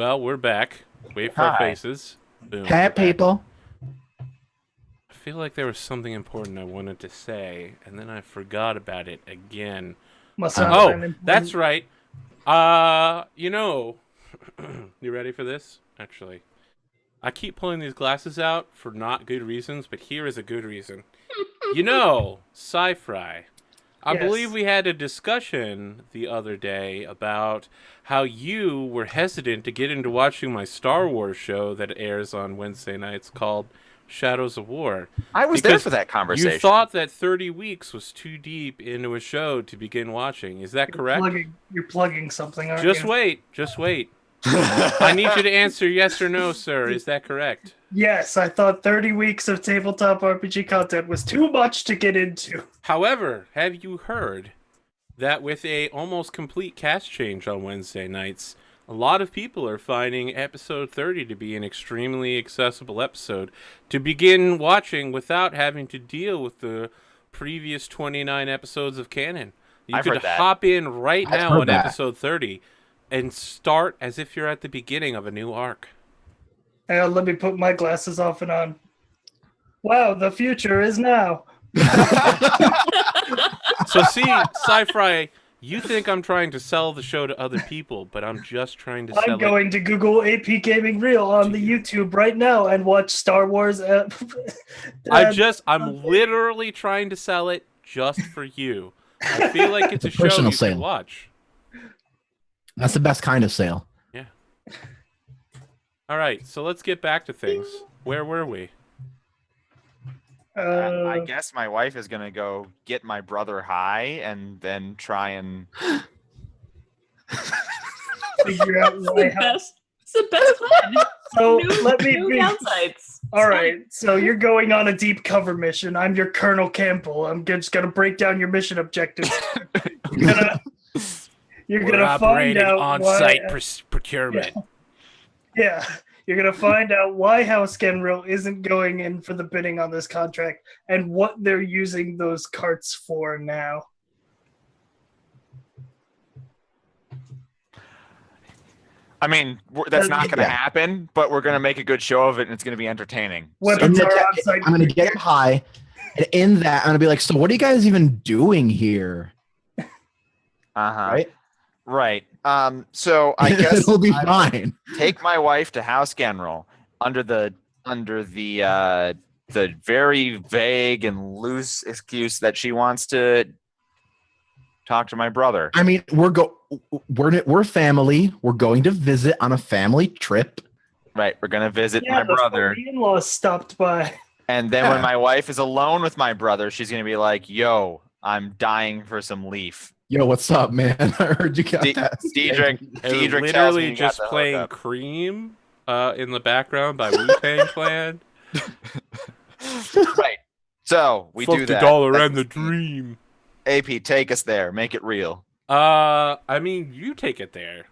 Well, we're back. Wait for our Hi. faces. Boom. Hey, we're back. people. I feel like there was something important I wanted to say, and then I forgot about it again. Must not Oh, have been that's important. right. You ready for this? Actually, I keep pulling these glasses out for not good reasons, but here is a good reason. SciFri. I Yes. believe we had a discussion the other day about how you were hesitant to get into watching my Star Wars show that airs on Wednesday nights called Shadows of War. I was there Because for that conversation. You thought that 30 weeks was too deep into a show to begin watching. Is that correct? You're plugging something, aren't Just you? wait. Just wait. I need you to answer yes or no, sir. Is that correct? Yes, I thought 30 weeks of tabletop RPG content was too much to get into. However, have you heard that with a almost complete cast change on Wednesday nights, a lot of people are finding episode 30 to be an extremely accessible episode to begin watching without having to deal with the previous 29 episodes of canon. You I've could heard that. hop in right I've now heard on that. episode 30 and start as if you're at the beginning of a new arc. Let me put my glasses off and on. Wow, the future is now. So see, SciFri, you think I'm trying to sell the show to other people, but I'm just trying to sell I'm going to Google APGamingREAL on the YouTube right now and watch Star Wars. I'm literally trying to sell it just for you. I feel like it's a show Personal you sale. can watch. That's the best kind of sale. Yeah. All right, so let's get back to things. Where were we? I guess my wife is gonna go get my brother high and then try and figure out why. It's the best plan. So New- let me new be. downsides. All right, so you're going on a deep cover mission. I'm your Colonel Campbell. I'm just gonna break down your mission objectives. You're gonna find out on-site why, procurement. Yeah, you're gonna find out why House Genril isn't going in for the bidding on this contract and what they're using those carts for now. I mean, that's not going to Yeah. happen, but we're going to make a good show of it, and it's going to be entertaining. Weapons In the are te- on site. I'm going to get him high. And in that, I'm going to be like, so what are you guys even doing here? Uh-huh. Right? Right. So I guess It'll be I fine. take my wife to House General under the very vague and loose excuse that she wants to talk to my brother. I mean, we're family. We're going to visit on a family trip. Right. We're going to visit Yeah, my brother. The in-laws stopped by. And then when my wife is alone with my brother, she's going to be like, yo, I'm dying for some leaf. Yo, what's up, man? I heard you got that. Diedrich And tells me literally you got just the playing hookup. Cream in the background by Wu-Tang Clan. Right. So we Fuck do the that. dollar That's and the dream. AP, take us there. Make it real. I mean, you take it there,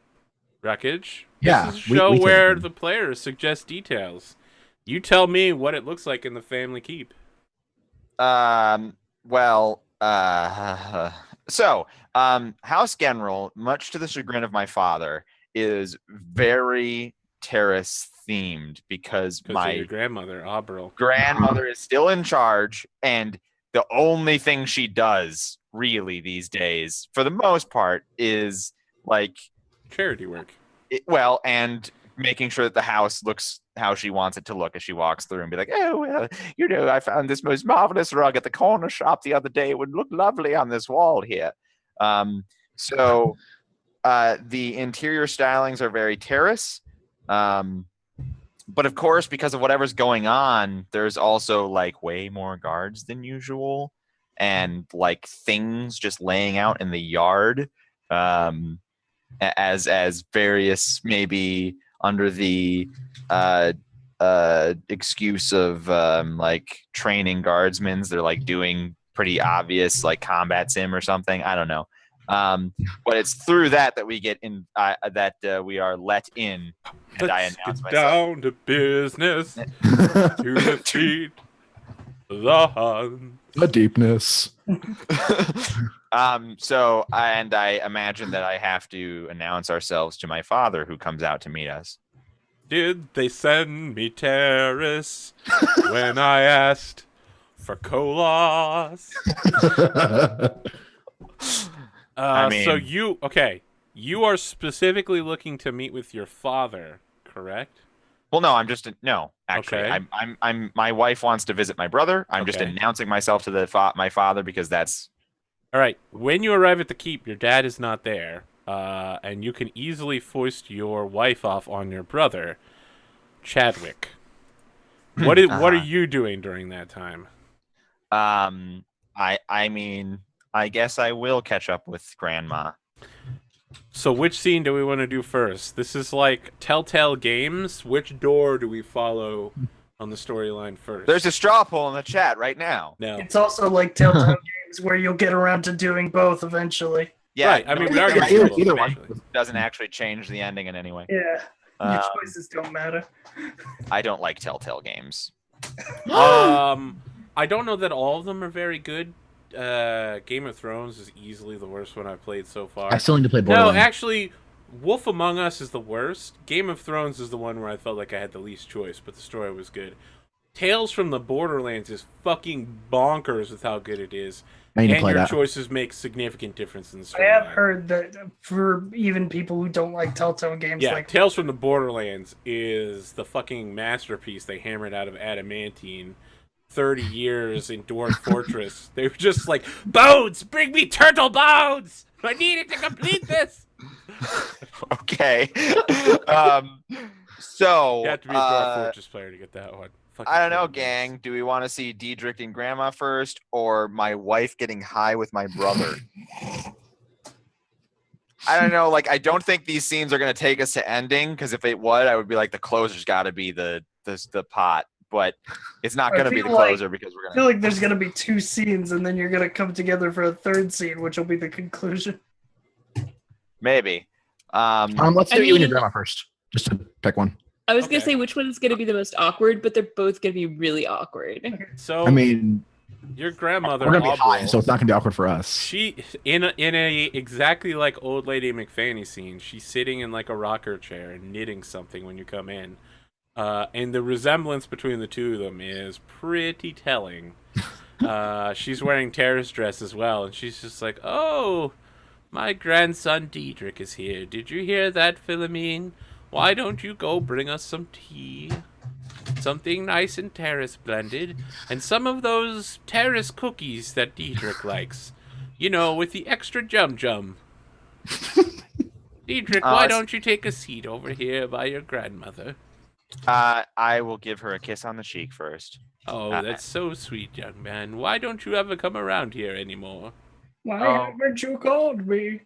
Wreckage. Yeah, This is a we show take it where there. the players suggest details. You tell me what it looks like in the family keep. House General, much to the chagrin of my father, is very terrace themed because Because my of your grandmother, Abril. grandmother is still in charge, and the only thing she does really these days, for the most part, is like Charity work. and making sure that the house looks how she wants it to look as she walks through and be like, oh, well, I found this most marvelous rug at the corner shop the other day. It would look lovely on this wall here. So the interior stylings are very terrace. But of course, because of whatever's going on, there's also like way more guards than usual and like things just laying out in the yard as various maybe under the excuse of like training guardsmen. They're like doing pretty obvious like combat sim or something. I don't know. But it's through that we get in we are let in. And I Let's announce get myself. down to business to defeat the Hun. The deepness. I imagine that I have to announce ourselves to my father, who comes out to meet us. Did they send me terrorists when I asked for colas? So you are specifically looking to meet with your father, correct? Well, no, actually, Okay. I'm my wife wants to visit my brother. I'm just Okay. announcing myself to my father because that's All right. When you arrive at the keep, your dad is not there, and you can easily foist your wife off on your brother, Chadwick. What are you doing during that time? I mean, I guess I will catch up with Grandma. So which scene do we want to do first? This is like Telltale Games. Which door do we follow on the storyline first? There's a straw poll in the chat right now. No. It's also like Telltale Games where you'll get around to doing both eventually. Yeah, Right. I mean, we are Yeah, going to either one. doesn't actually change the ending in any way. Yeah, your Um, choices don't matter. I don't like Telltale Games. I don't know that all of them are very good. Game of Thrones is easily the worst one I've played so far. I still need to play No, Borderlands. actually, Wolf Among Us is the worst. Game of Thrones is the one where I felt like I had the least choice, but the story was good. Tales from the Borderlands is fucking bonkers with how good it is. I need to And play your that. choices make significant difference in the I story. have heard that for even people who don't like Telltale Games, Yeah, like Tales from the Borderlands is the fucking masterpiece they hammered out of adamantine. 30 years in Dwarf Fortress. They were just like, bones! Bring me turtle bones! I need it to complete this! Okay. So You have to be a Dwarf Fortress player to get that one. Fucking I don't know, turtle bones. gang. Do we want to see Diedrich and Grandma first, or my wife getting high with my brother? I don't know. Like, I don't think these scenes are going to take us to ending, because if it would, I would be like, the closer's got to be the pot. But it's not I going to be the feel like- closer because we're I going feel to. like there's gonna be two scenes, and then you're gonna come together for a third scene, which will be the conclusion. Maybe. Let's I do you and your mean- grandma first, just to pick one. I was Okay. gonna say which one is gonna be the most awkward, but they're both gonna be really awkward. So, I mean, your grandmother, we're gonna be high, Aubrey, so it's not gonna be awkward for us. she, in a exactly like Old Lady McFanny scene, she's sitting in like a rocker chair and knitting something when you come in. And the resemblance between the two of them is pretty telling. She's wearing Tara's dress as well, and she's just like, "Oh, my grandson Diedrich is here. Did you hear that, Philomene? Why don't you go bring us some tea? Something nice and terrace blended, and some of those terrace cookies that Diedrich likes. You know, with the extra jum-jum. Diedrich, why don't you take a seat over here by your grandmother?" I will give her a kiss on the cheek first. Oh, that's so sweet, young man. Why don't you ever come around here anymore? Why Oh. haven't you called me?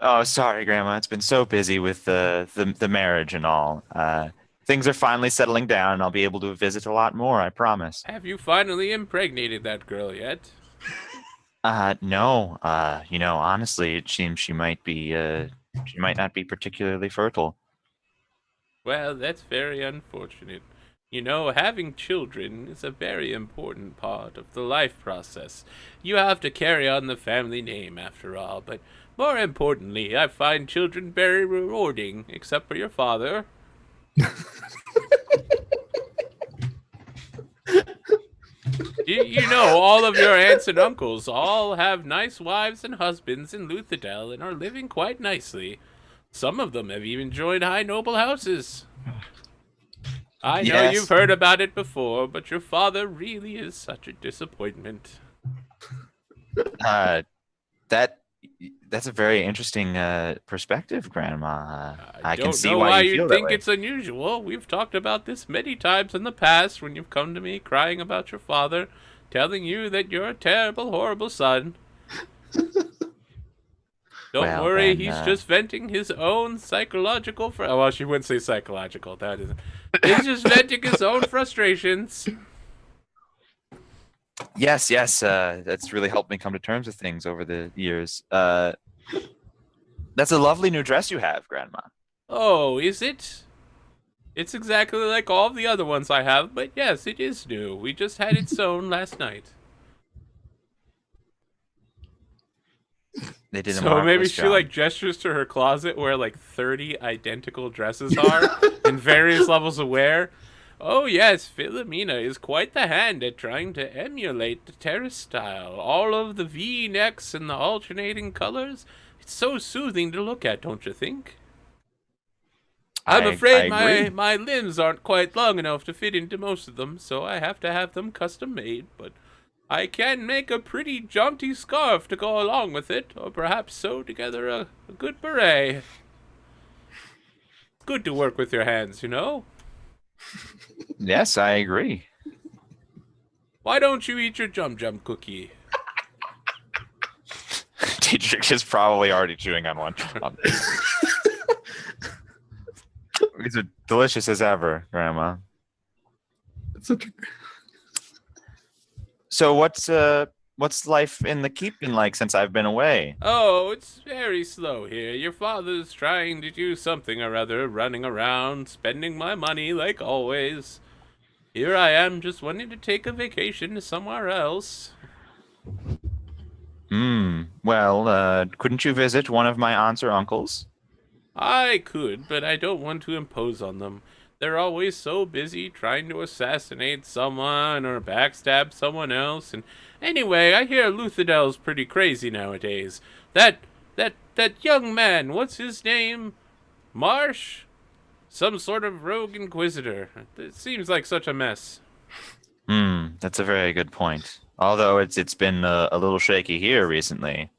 Oh, sorry, Grandma. It's been so busy with the marriage and all. Things are finally settling down, and I'll be able to visit a lot more. I promise. Have you finally impregnated that girl yet? No. Honestly, it seems she might not be particularly fertile. Well, that's very unfortunate. You know, having children is a very important part of the life process. You have to carry on the family name, after all, but more importantly, I find children very rewarding, except for your father. You know, all of your aunts and uncles all have nice wives and husbands in Luthadel and are living quite nicely. Some of them have even joined high noble houses. I know Yes. you've heard about it before, but your father really is such a disappointment. That's a very interesting perspective, Grandma. I can don't see know why you you feel think that way. it's unusual. We've talked about this many times in the past when you've come to me crying about your father, telling you that you're a terrible, horrible son. Don't Well, worry, then, he's just venting his own psychological... well, she wouldn't say psychological. That isn't... He's just venting his own frustrations. Yes. That's really helped me come to terms with things over the years. That's a lovely new dress you have, Grandma. Oh, is it? It's exactly like all the other ones I have, but yes, it is new. We just had it sewn last night. They did a So maybe marvelous she job. like gestures to her closet where like 30 identical dresses are in various levels of wear. Oh yes, Philomena is quite the hand at trying to emulate the terrace style. All of the V-necks and the alternating colors. It's so soothing to look at, don't you think? I'm afraid agree. my limbs aren't quite long enough to fit into most of them, so I have to have them custom made, but I can make a pretty jaunty scarf to go along with it, or perhaps sew together a good beret. It's good to work with your hands, you know? Yes, I agree. Why don't you eat your Jum cookie? Diedrich is probably already chewing on one. These are delicious as ever, Grandma. It's such a... So what's life in the keep been like since I've been away? Oh, it's very slow here. Your father's trying to do something or other, running around, spending my money like always. Here I am just wanting to take a vacation to somewhere else. Well, couldn't you visit one of my aunts or uncles? I could, but I don't want to impose on them. They're always so busy trying to assassinate someone or backstab someone else. And anyway, I hear Luthadell's pretty crazy nowadays. That young man, what's his name? Marsh? Some sort of rogue inquisitor. It seems like such a mess. That's a very good point. Although it's been a little shaky here recently.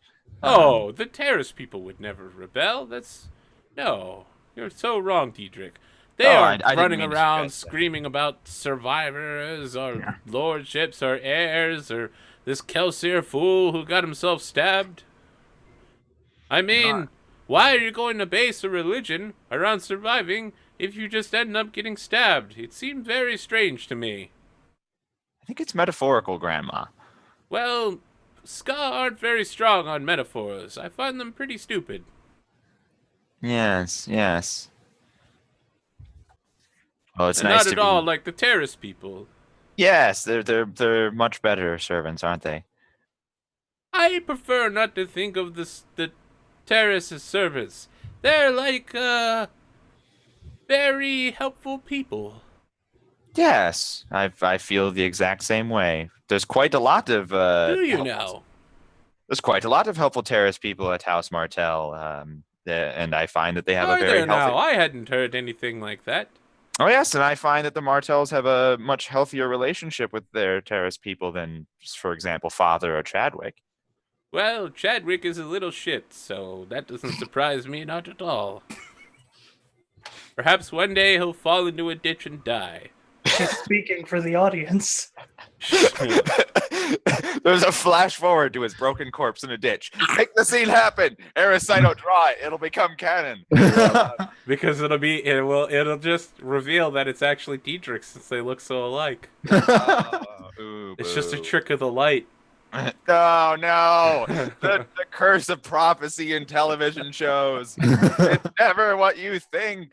Oh, the terrace people would never rebel. No, you're so wrong, Diedrich. They aren't I didn't running mean to around suggest that. screaming about survivors or lordships or heirs or this Kelsier fool who got himself stabbed. I mean, why are you going to base a religion around surviving if you just end up getting stabbed? It seems very strange to me. I think it's metaphorical, Grandma. Well, Ska aren't very strong on metaphors. I find them pretty stupid. Yes. Well, it's And nice not to at all be. like the terrace people. Yes, they're much better servants, aren't they? I prefer not to think of the terrace as servants. They're like, very helpful people. Yes, I feel the exact same way. There's quite a lot of Do you helpful- know? There's quite a lot of helpful terrace people at House Martell, and I find that they have a Are very there healthy. now? I hadn't heard anything like that. Oh yes, and I find that the Martells have a much healthier relationship with their terrace people than, for example, Father or Chadwick. Well, Chadwick is a little shit, so that doesn't surprise me not at all. Perhaps one day he'll fall into a ditch and die. She's speaking for the audience. There's a flash forward to his broken corpse in a ditch. Make the scene happen. Erosaito, draw it. It'll become canon. Because it'll just reveal that it's actually Diedrich since they look so alike. It's just a trick of the light. Oh no! The curse of prophecy in television shows. It's never what you think.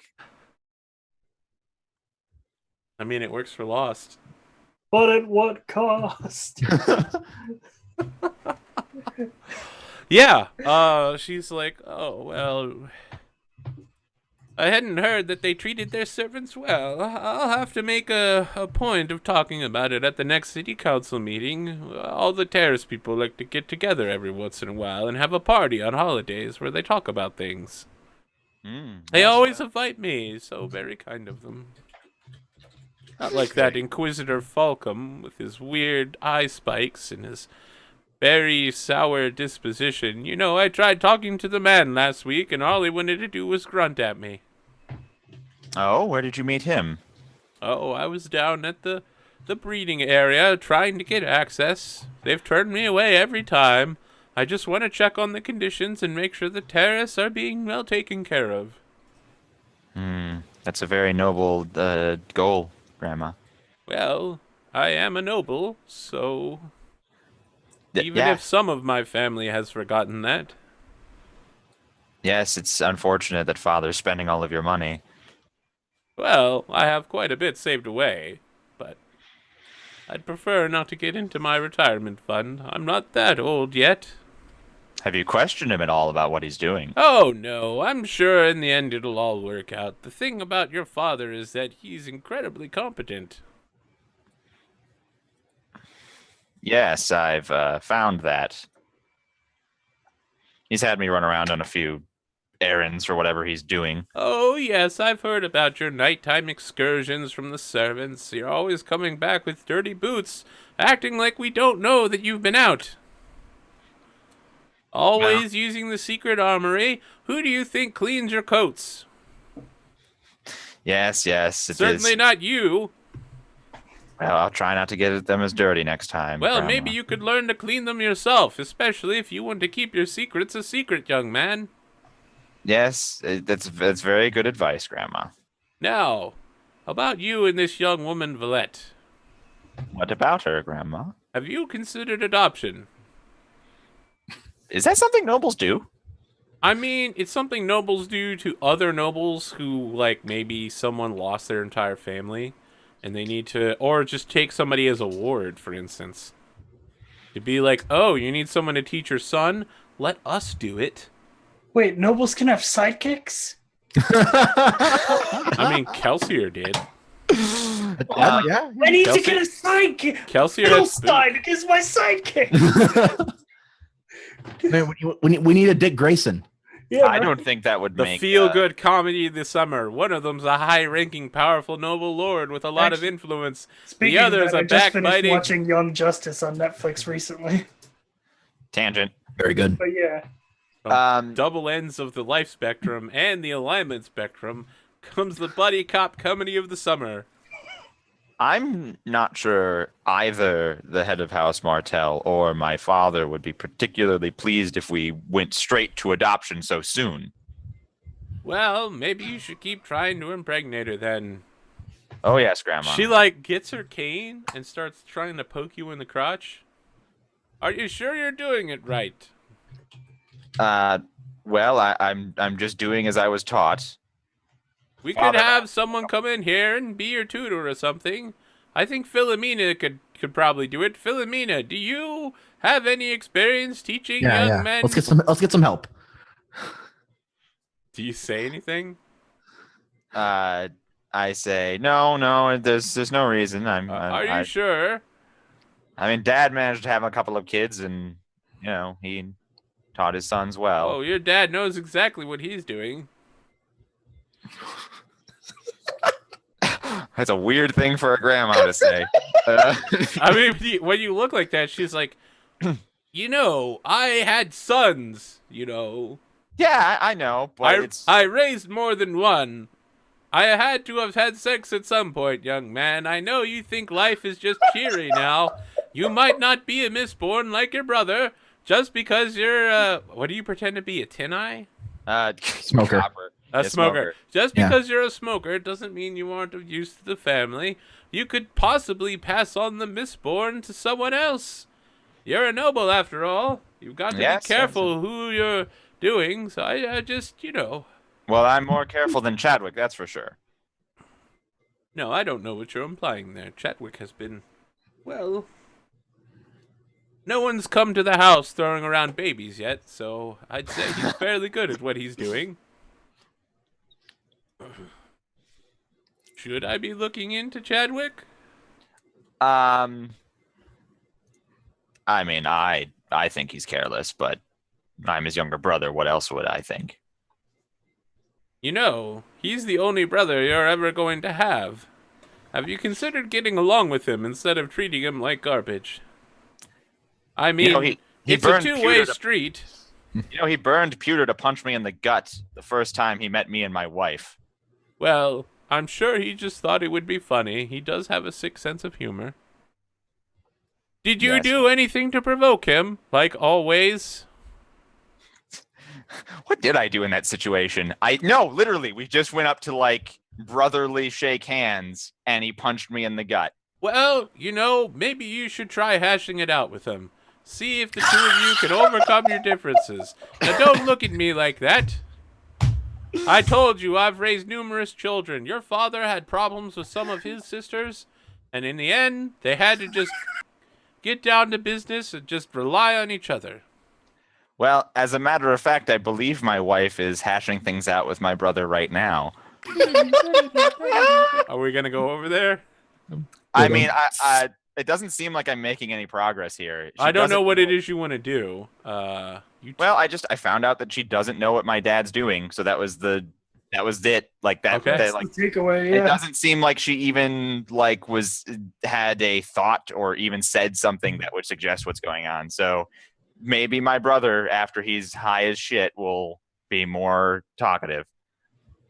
I mean, it works for Lost. But at what cost? Yeah, she's like, oh, well, I hadn't heard that they treated their servants well. I'll have to make a point of talking about it at the next city council meeting. All the terrace people like to get together every once in a while and have a party on holidays where they talk about things. They always invite me, so very kind of them. Not like that Inquisitor Falcom with his weird eye spikes and his very sour disposition. You know, I tried talking to the man last week, and all he wanted to do was grunt at me. Oh, where did you meet him? Oh, I was down at the breeding area trying to get access. They've turned me away every time. I just want to check on the conditions and make sure the terrace are being well taken care of. That's a very noble goal, Grandma. Well, I am a noble, so even Yeah. if some of my family has forgotten that. Yes, it's unfortunate that Father's spending all of your money. Well, I have quite a bit saved away, but I'd prefer not to get into my retirement fund. I'm not that old yet. Have you questioned him at all about what he's doing? Oh, no, I'm sure in the end it'll all work out. The thing about your father is that he's incredibly competent. Yes, I've found that. He's had me run around on a few errands for whatever he's doing. Oh, yes, I've heard about your nighttime excursions from the servants. You're always coming back with dirty boots, acting like we don't know that you've been out. Always using the secret armory. Who do you think cleans your coats? Yes, it Certainly is. not you. Well, I'll try not to get them as dirty next time. Well, Grandma. maybe you could learn to clean them yourself, especially if you want to keep your secrets a secret, young man. Yes, that's very good advice, Grandma. Now, about you and this young woman, Valette. What about her, Grandma? Have you considered adoption? Is that something nobles do? I mean, it's something nobles do to other nobles who, like, maybe someone lost their entire family and they need to, or just take somebody as a ward, for instance. To be like, oh, you need someone to teach your son? Let us do it. Wait, nobles can have sidekicks? I mean, Kelsier did. Yeah. I need to Kelsey- get a sidekick! Kelsier had Philstein is my sidekick! Man, we need a Dick Grayson. Yeah, I right? don't think that would the make feel-good comedy of the summer. One of them's a high-ranking, powerful noble lord with a lot of influence. Speaking The other's of that, a I just finished backbiting. watching Young Justice on Netflix recently. tangent. Very good. But yeah, Double ends of the life spectrum and the alignment spectrum comes the buddy cop comedy of the summer. I'm not sure either the head of House Martell or my father would be particularly pleased if we went straight to adoption so soon. Well, maybe you should keep trying to impregnate her then. Oh yes, Grandma. She, like, gets her cane and starts trying to poke you in the crotch. Are you sure you're doing it right? Well, I'm just doing as I was taught. We could Father. have someone come in here and be your tutor or something. I think Philomena could probably do it. Philomena, do you have any experience teaching young men? Let's get some help. Do you say anything? I say no. There's no reason. Are you sure? I mean, Dad managed to have a couple of kids, and he taught his sons well. Oh, your dad knows exactly what he's doing. That's a weird thing for a grandma to say. I mean, when you look like that, she's like, I had sons, Yeah, I know, but I raised more than one. I had to have had sex at some point, young man. I know you think life is just cheery now. You might not be a Mistborn like your brother, just because you're, what do you pretend to be, a tin eye? Smoker. Copper. A smoker. Just Yeah. because you're a smoker doesn't mean you aren't of use to the family. You could possibly pass on the Mistborn to someone else. You're a noble, after all. You've got to Yes, be careful who you're doing, so I just, Well, I'm more careful than Chadwick, that's for sure. No, I don't know what you're implying there. Chadwick has been, well, no one's come to the house throwing around babies yet, so I'd say he's fairly good at what he's doing. Should I be looking into Chadwick? I mean, I think he's careless, but I'm his younger brother. What else would I think? He's the only brother you're ever going to have. Have you considered getting along with him instead of treating him like garbage? I mean, he it's a burned two-way Pewter to- street. He burned Pewter to punch me in the gut the first time he met me and my wife. Well, I'm sure he just thought it would be funny. He does have a sick sense of humor. Did you Yes. do anything to provoke him, like always? What did I do in that situation? No, literally, we just went up to brotherly shake hands, and he punched me in the gut. Well, maybe you should try hashing it out with him. See if the two of you can overcome your differences. Now, don't look at me like that. I told you I've raised numerous children. Your father had problems with some of his sisters, and in the end, they had to just get down to business and just rely on each other. Well, as a matter of fact, I believe my wife is hashing things out with my brother right now. Are we gonna go over there? I mean, I it doesn't seem like I'm making any progress here. I don't know what it is you want to do. Well, I found out that she doesn't know what my dad's doing, so that was it. Like that. Okay. that, like Takeaway. it Yeah. doesn't seem like she even like had a thought or even said something that would suggest what's going on. So maybe my brother, after he's high as shit, will be more talkative.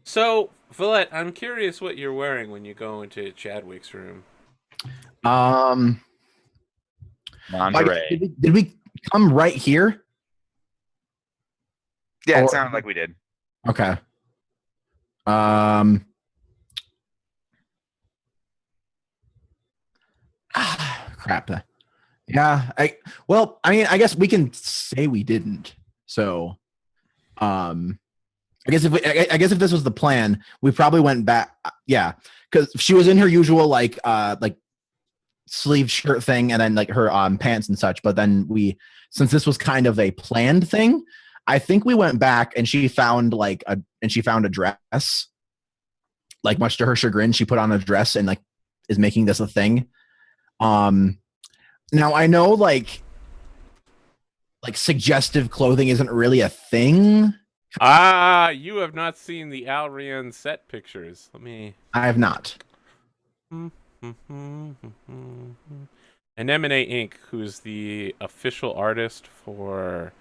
So, Valette, I'm curious what you're wearing when you go into Chadwick's room. Lingerie. Did we come right here? Yeah, Or- it sounded like we did. Okay. Crap. Yeah. I mean, I guess we can say we didn't. So, I guess if this was the plan, we probably went back. Yeah, because she was in her usual like sleeve shirt thing, and then like her pants and such. But then since this was kind of a planned thing, I think we went back and she found a dress. Like, much to her chagrin, she put on a dress and like is making this a thing. Now I know like suggestive clothing isn't really a thing. You have not seen the Alrian set pictures. I have not. Anemone Inc., who's the official artist for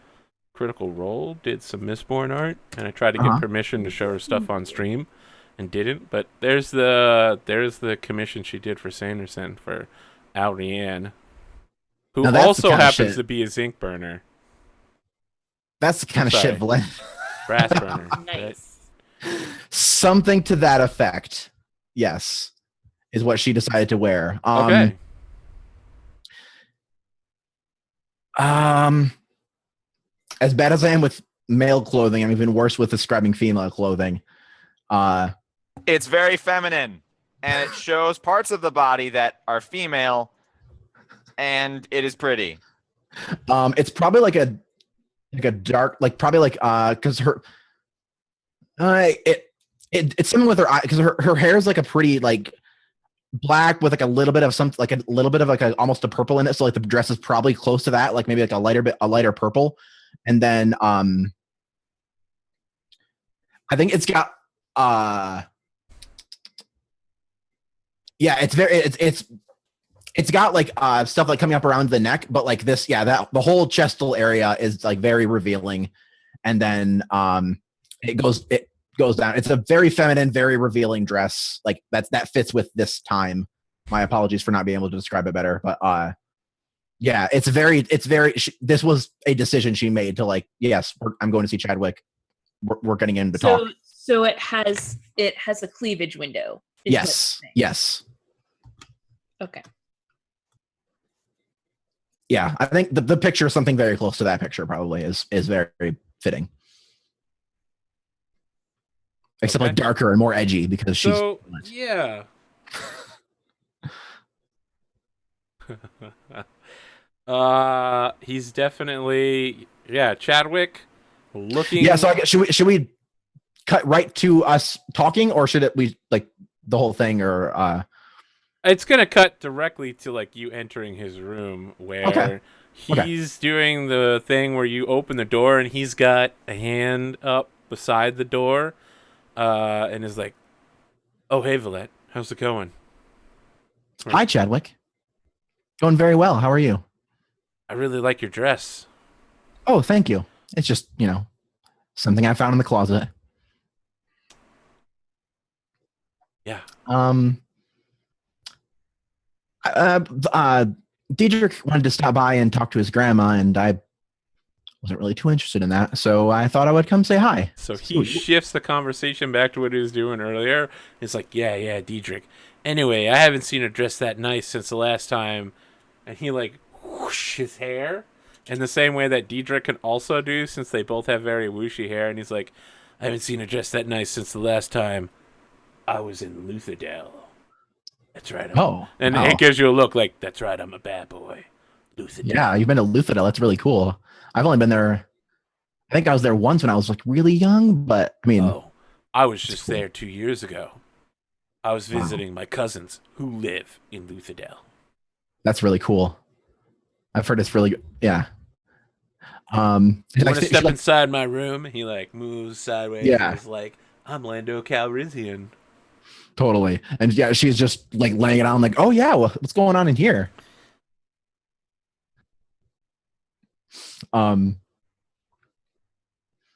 Critical Role, did some Mistborn art, and I tried to get permission to show her stuff on stream, and didn't. But there's the commission she did for Sanderson for Alrian, who also happens to be a zinc burner. That's the kind of shit, Valette. Brass burner. Nice. Right? Something to that effect. Yes, is what she decided to wear. Okay. As bad as I am with male clothing, I'm even worse with describing female clothing. It's very feminine, and it shows parts of the body that are female, and it is pretty. It's probably like a dark, like probably like because her it's something with her eye, because her hair is like a pretty like black with like a little bit of almost a purple in it. So like the dress is probably close to that, like maybe like a lighter purple. And then I think it's got it's got like stuff like coming up around the neck, but like this, that the whole chestal area is like very revealing. And then it goes down. It's a very feminine, very revealing dress. Like that fits with this time. My apologies for not being able to describe it better, but this was a decision she made to like, yes, I'm going to see Chadwick. We're getting in to talk. So it has a cleavage window. Yes. Okay. Yeah, I think the picture, something very close to that picture probably is very fitting. Except like darker and more edgy because she's... So, yeah. He's definitely... Yeah, Chadwick looking... Yeah, so I guess, should we cut right to us talking, or should we like the whole thing, or... It's gonna cut directly to like you entering his room, where he's doing the thing where you open the door and he's got a hand up beside the door, and is like, "Oh, hey, Valette, how's it going?" Hi, Chadwick. Going very well. How are you? I really like your dress. Oh, thank you. It's just, something I found in the closet. Yeah. Diedrich wanted to stop by and talk to his grandma, and I wasn't really too interested in that, so I thought I would come say hi. So he shifts the conversation back to what he was doing earlier. It's like, yeah, Diedrich. Anyway, I haven't seen her dress that nice since the last time. And he like whoosh his hair in the same way that Diedrich can also do, since they both have very whooshy hair. And he's like, I haven't seen her dress that nice since the last time I was in Lutherdale. That's right. It gives you a look like, that's right, I'm a bad boy. Lutherdale. Yeah, you've been to Lutherdale. That's really cool. I've only been there I think I was there once when I was like really young, but I mean, Oh, I was just cool. there 2 years ago. I was Wow. visiting my cousins who live in Luthadel. That's really cool. I've heard it's really good. Yeah. You want to she's step like, inside my room? He like moves sideways. Yeah. And is like, I'm Lando Calrissian. totally. And yeah, she's just like laying it on, like, oh yeah, what's going on in here?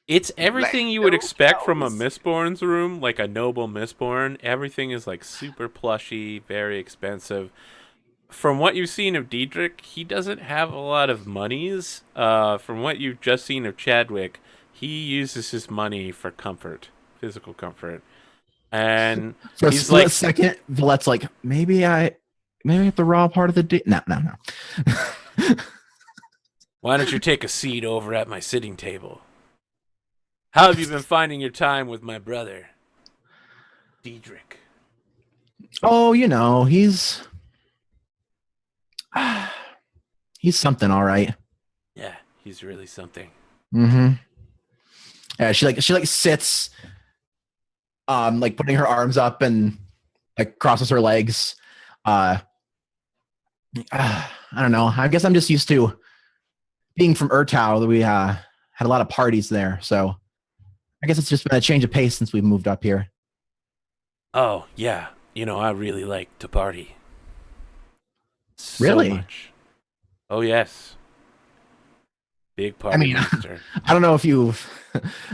It's everything you would expect from a Mistborn's room, like a noble Mistborn. Everything is like super plushy, very expensive. From what you've seen of Diedrich, he doesn't have a lot of monies. From what you've just seen of Chadwick, he uses his money for comfort, physical comfort. And For a he's split like, second, Valette's like, maybe I have the raw part of the day. No. why don't you take a seat over at my sitting table? How have you been finding your time with my brother, Diedrich? Oh, he's something, all right. Yeah, he's really something. Mm-hmm. Yeah, she sits, like putting her arms up and like crosses her legs. I don't know. I guess I'm just used to being from Urtau. We had a lot of parties there, so I guess it's just been a change of pace since we've moved up here. Oh, yeah. I really like to party. So Really? much. Oh, yes. Big party I mean, monster. I don't know if you've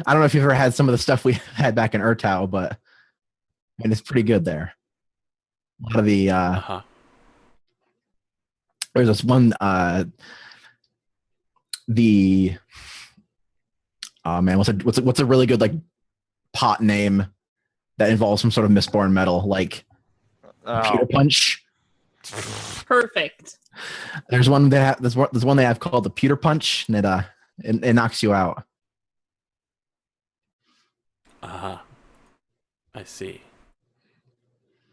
ever had some of the stuff we had back in Urtau, but I mean, it's pretty good there. A lot of the Uh-huh. there's this one the oh man, what's a really good like pot name that involves some sort of Mistborn metal, like Peter Punch. Perfect. There's one there's one they have called the Peter Punch, and it knocks you out. Uh-huh. I see.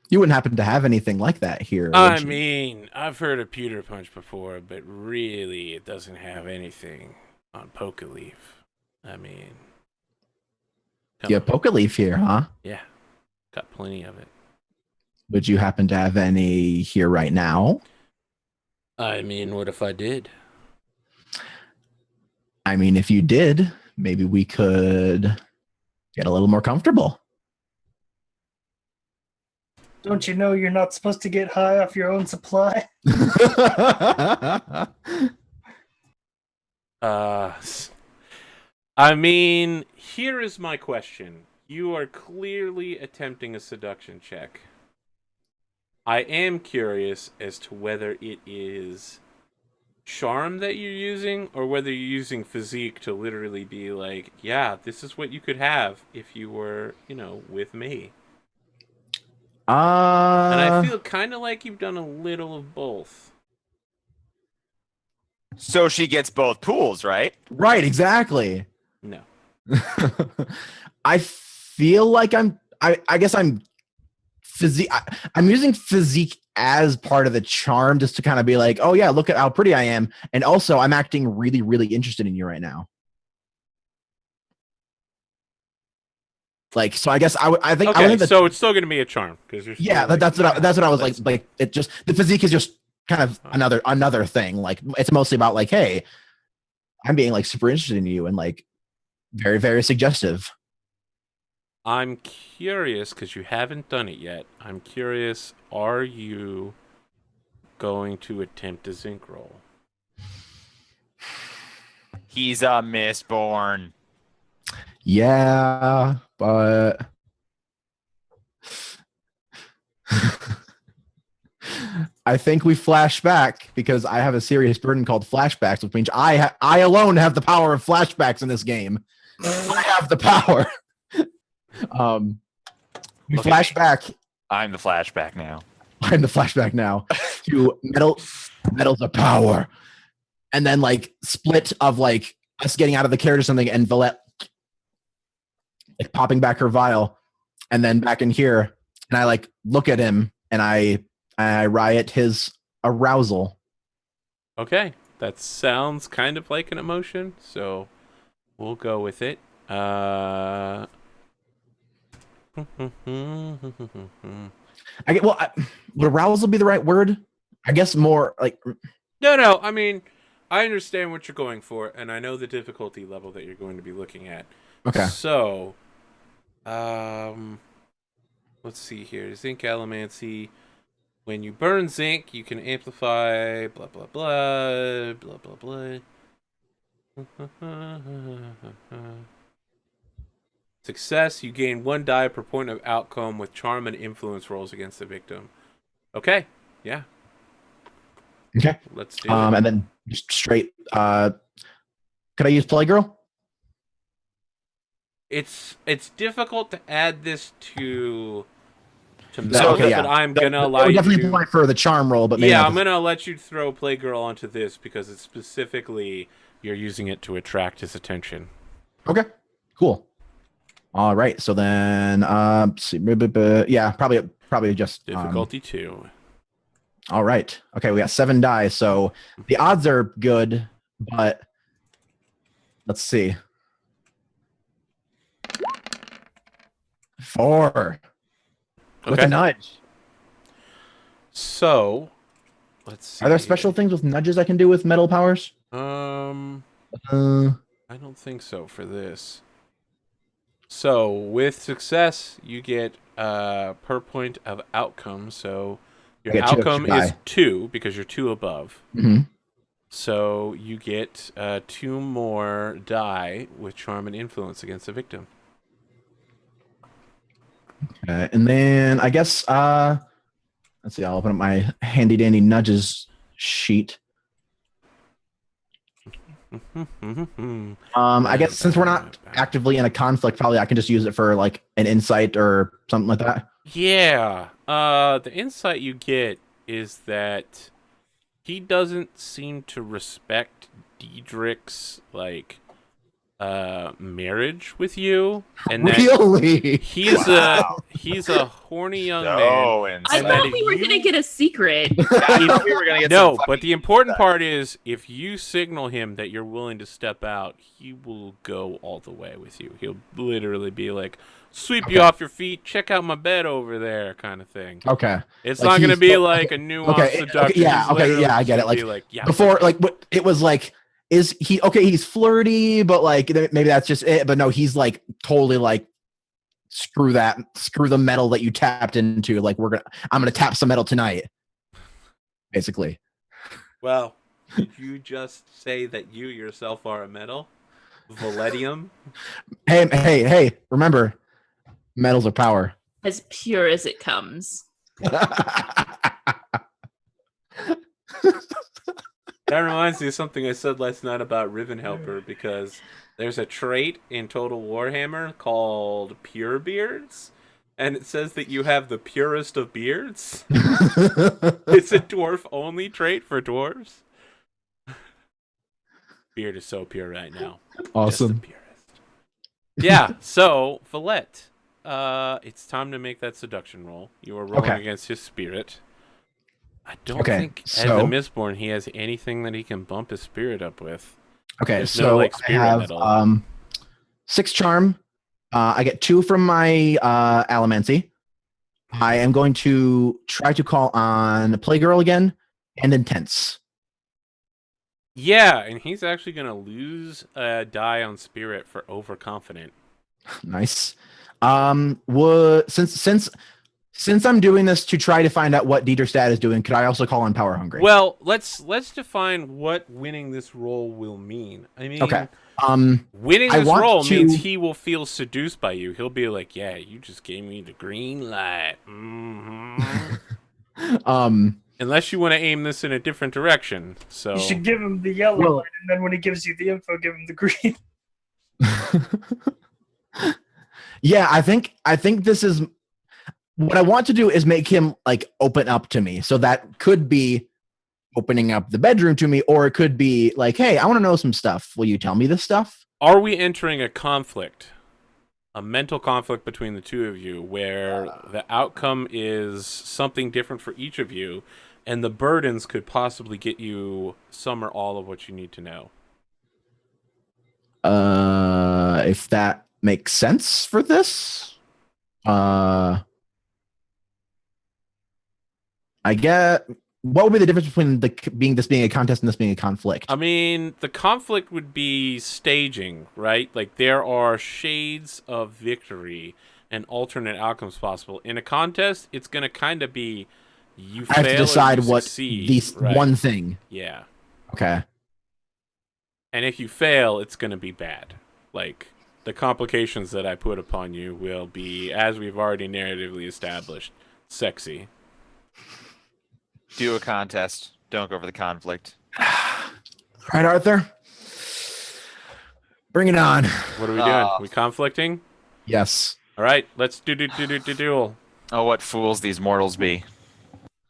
You wouldn't happen to have anything like that here. I would you? mean, I've heard of Pewter Punch before, but really it doesn't have anything on Poke Leaf. I mean... You have Poke Leaf here, huh? Yeah. Got plenty of it. Would you happen to have any here right now? I mean, what if I did? I mean, if you did, maybe we could get a little more comfortable. Don't you know you're not supposed to get high off your own supply? I mean, here is my question. You are clearly attempting a seduction check. I am curious as to whether it is charm that you're using or whether you're using physique to literally be like, yeah, this is what you could have if you were, with me. And I feel kind of like you've done a little of both. So she gets both pools, right? Right, exactly. No. I feel like I guess I'm physique. I'm using physique as part of the charm, just to kind of be like, oh yeah, look at how pretty I am, and also I'm acting really, really interested in you right now. Like, so I guess I think. Okay, so it's still going to be a charm because you're. Yeah, that's what I was like. Like, it just, the physique is just kind of another thing. Like, it's mostly about like, hey, I'm being like super interested in you and like very, very suggestive. I'm curious because you haven't done it yet. I'm curious, are you going to attempt a zinc roll? He's a Mistborn. Yeah, but I think we flash back because I have a serious burden called flashbacks, which means I alone have the power of flashbacks in this game. I have the power. We flash back. I'm the flashback now. I'm the flashback now to metals of power, and then like split of like us getting out of the carriage or something, and Valette like popping back her vial, and then back in here, and I like look at him and I riot his arousal. Okay, that sounds kind of like an emotion. So We'll go with it. Would arousal be the right word? I guess more like. No. I mean, I understand what you're going for, and I know the difficulty level that you're going to be looking at. Okay. So, let's see here. Zinc Allomancy. When you burn zinc, you can amplify blah blah blah blah blah blah. Success, you gain 1 die per point of outcome with charm and influence rolls against the victim. Okay, yeah. Okay. Let's do it. And then just straight. Could I use Playgirl? It's difficult to add this to So, okay, yeah. but I'm gonna allow would you definitely to. apply for the charm roll, but maybe Yeah, not I'm the- gonna let you throw Playgirl onto this because it's specifically you're using it to attract his attention. Okay, cool. All right, so then, yeah, probably just Difficulty 2. All right, okay, we got 7 die, so the odds are good, but let's see. 4 with Okay. a nudge. So, let's see. Are there special things with nudges I can do with metal powers? I Uh, don't think so for this. So, with success, you get per point of outcome. So, your I get 2 outcome extra is die. 2 because you're 2 above. Mhm. So, you get 2 more die with charm and influence against the victim. Okay, and then I guess let's see. I'll open up my handy dandy nudges sheet. I guess since we're not actively in a conflict, probably I can just use it for like an insight or something like that. Yeah. The insight you get is that he doesn't seem to respect Diedrich's marriage with you, and that Really? he's Wow. he's a horny young man. So I And insane. that thought if we were you- gonna get a secret. I thought we were gonna get No, some but the important part is if you signal him that you're willing to step out, he will go all the way with you. He'll literally be like, "Sweep you Okay. off your feet, check out my bed over there," kind of thing. Okay. It's Like not going to he's- be okay, like a nuanced okay, seduction. yeah, He's okay, literally yeah, I just get it, gonna like, be like, yeah. Before, like, what it was like, is he okay? He's flirty, but like maybe that's just it. But no, he's like totally like screw that, screw the metal that you tapped into. Like I'm gonna tap some metal tonight, basically. Well, did you just say that you yourself are a metal? Valetium? Hey! Remember, metals are power. As pure as it comes. That reminds me of something I said last night about Riven Helper, because there's a trait in Total Warhammer called Pure Beards, and it says that you have the purest of beards. It's a dwarf-only trait for dwarves. Beard is so pure right now. Just the Awesome. purest. Yeah, so, Valette, it's time to make that seduction roll. You are rolling Okay. against his spirit. I don't Okay, think, as so- a Mistborn, he has anything that he can bump his spirit up with. Okay, There's so no, like, I spirit have metal. 6 charm. I get 2 from my Allomancy. I am going to try to call on Playgirl again and Intense. Yeah, and he's actually going to lose a die on spirit for overconfident. Nice. Since I'm doing this to try to find out what Diedrich's dad is doing, could I also call on Power Hungry? Well, let's define what winning this role will mean. I mean, Okay. winning I this want role to- means he will feel seduced by you. He'll be like, "Yeah, you just gave me the green light." Unless you want to aim this in a different direction. So You should give him the yellow Well- light, and then when he gives you the info, give him the green. Yeah, I think this is what I want to do is make him like open up to me. So that could be opening up the bedroom to me, or it could be like, hey, I want to know some stuff. Will you tell me this stuff? are we entering a conflict? A mental conflict between the two of you where the outcome is something different for each of you, and the burdens could possibly get you some or all of what you need to know. if that makes sense for this. I get. What would be the difference between this being a contest and this being a conflict? I mean, the conflict would be staging, right? Like, there are shades of victory and alternate outcomes possible. In a contest, it's going to kind of be you I have fail to decide or you what succeed, these right? one thing. Yeah. Okay. And if you fail, it's going to be bad. Like, the complications that I put upon you will be, as we've already narratively established, sexy. Do a contest. Don't go for the conflict. Right, Arthur? Bring it on. What are we doing? We conflicting? Yes. All right, let's duel. Oh, what fools these mortals be.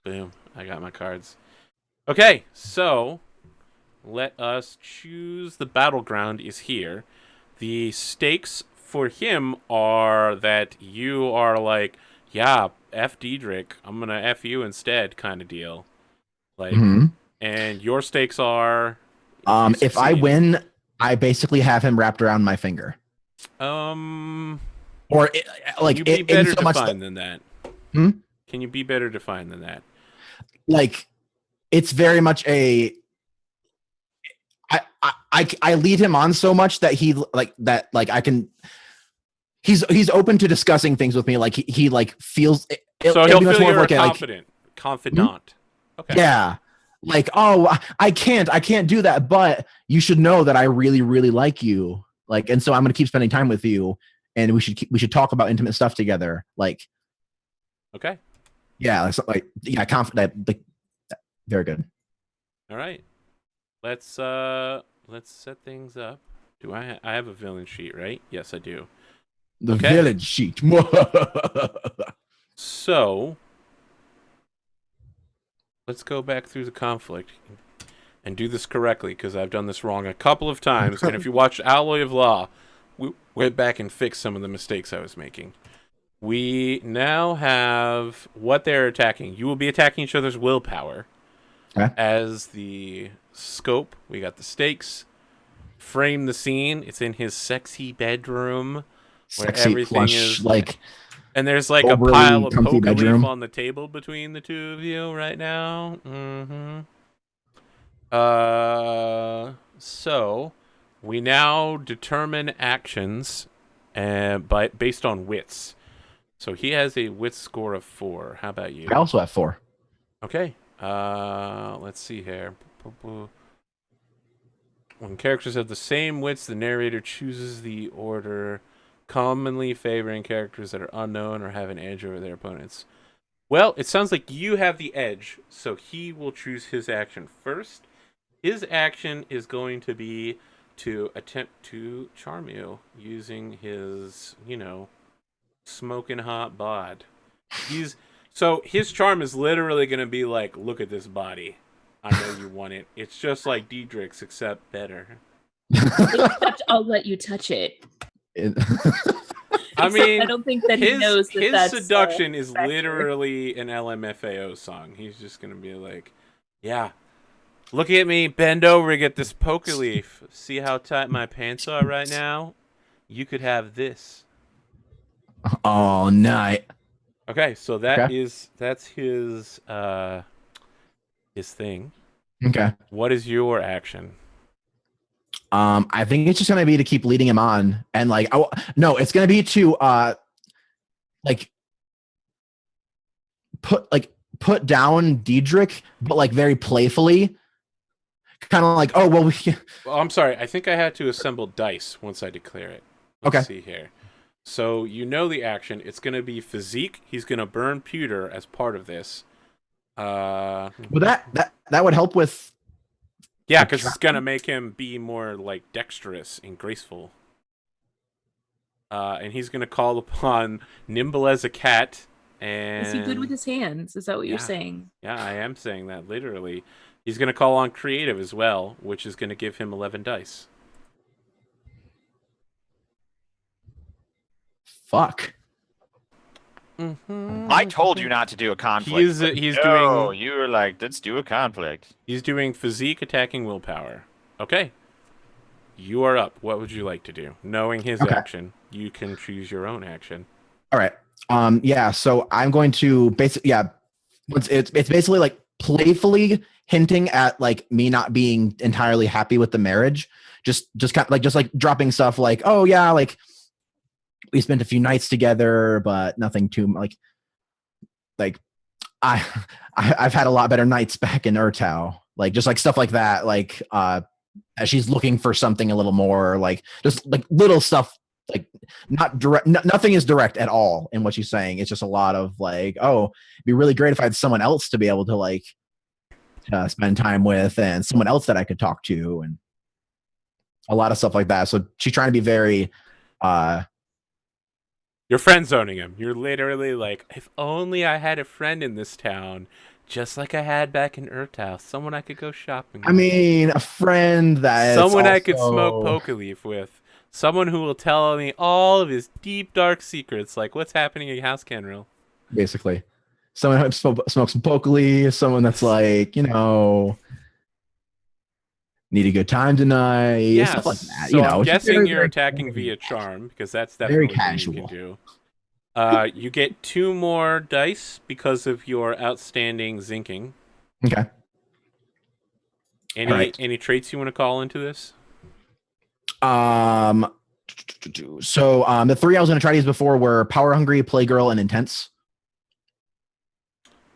Boom. I got my cards. Okay, so let us choose. The battleground is here. The stakes for him are that you are like, yeah, F Diedrich, I'm going to F you instead kind of deal. Like, and your stakes are... If I win, I basically have him wrapped around my finger. Or like, can you be better so defined than that? Can you be better defined than that? Like, it's very much a... I lead him on so much that he I can... He's open to discussing things with me. Like he like feels. So he'll feel you're a confidant. Okay. Yeah. Like, oh, I can't do that, but you should know that I really, really like you. Like, and so I'm gonna keep spending time with you, and we should talk about intimate stuff together. Like, okay. Yeah, confident. Like, very good. All right. Let's set things up. Do I have a villain sheet, right? Yes, I do. The village sheet. So, let's go back through the conflict and do this correctly, because I've done this wrong a couple of times. And if you watch Alloy of Law, we went back and fixed some of the mistakes I was making. We now have what they're attacking. You will be attacking each other's willpower. Okay. As the scope, we got the stakes. Frame the scene. It's in his sexy bedroom. Where sexy everything plush, is like and there's like a pile of poker bedroom. leaf on the table between the two of you right now. So we now determine actions based on wits. So he has a wit score of 4. How about you? I also have 4. Okay. Let's see here. When characters have the same wits, the narrator chooses the order, commonly favoring characters that are unknown or have an edge over their opponents. Well, it sounds like you have the edge, so he will choose his action first. His action is going to be to attempt to charm you using his, smoking hot bod. So his charm is literally going to be like, look at this body. I know you want it. It's just like Diedrich's, except better. I'll let you touch it. I mean, I don't think that he knows that his seduction is literally an LMFAO song. He's just going to be like, yeah, look at me, bend over and get this poker leaf. See how tight my pants are right now? You could have this. All night. Okay, so that's his thing. Okay. What is your action? I think it's just gonna be to keep leading him on, and it's gonna be to put down Diedrich, but very playfully, kind of like, oh well. Well, I'm sorry. I think I had to assemble dice once I declare it. Let's see here. So the action. It's gonna be physique. He's gonna burn pewter as part of this. Well, that would help with. Yeah, because it's gonna make him be more dexterous and graceful. And he's gonna call upon nimble as a cat. And is he good with his hands? Is that what you're saying? Yeah, I am saying that literally. He's gonna call on creative as well, which is gonna give him 11 dice. Fuck. I told you not to do a conflict. You were like, let's do a conflict. He's doing physique, attacking, willpower. Okay. you are up. What would you like to do? Knowing his Okay. action, you can choose your own action. All right. Yeah. So I'm going to basically, yeah. It's basically like playfully hinting at like me not being entirely happy with the marriage. Just kind of like dropping stuff like, oh yeah, like we spent a few nights together, but nothing too like I've had a lot better nights back in Urtau. Like just like stuff like that. Like as she's looking for something a little more like just like little stuff. Like not direct, nothing is direct at all in what she's saying. It's just a lot of like, oh, it'd be really great if I had someone else to be able to like spend time with, and someone else that I could talk to, and a lot of stuff like that. So she's trying to be very. You're friend zoning him. You're literally like, if only I had a friend in this town, just like I had back in Urtau, someone I could go shopping with. I mean, a friend that someone I could smoke poker leaf with. Someone who will tell me all of his deep, dark secrets, like what's happening in House Kenril. Basically. Someone who smokes some poker leaf, someone that's like, need a good time tonight, stuff like that. So I'm guessing you're attacking via charm, because that's definitely very casual. what you can do. You get 2 more dice because of your outstanding zinking. Okay. Any traits you want to call into this? So the 3 I was going to try to use before were Power Hungry, Playgirl, and Intense.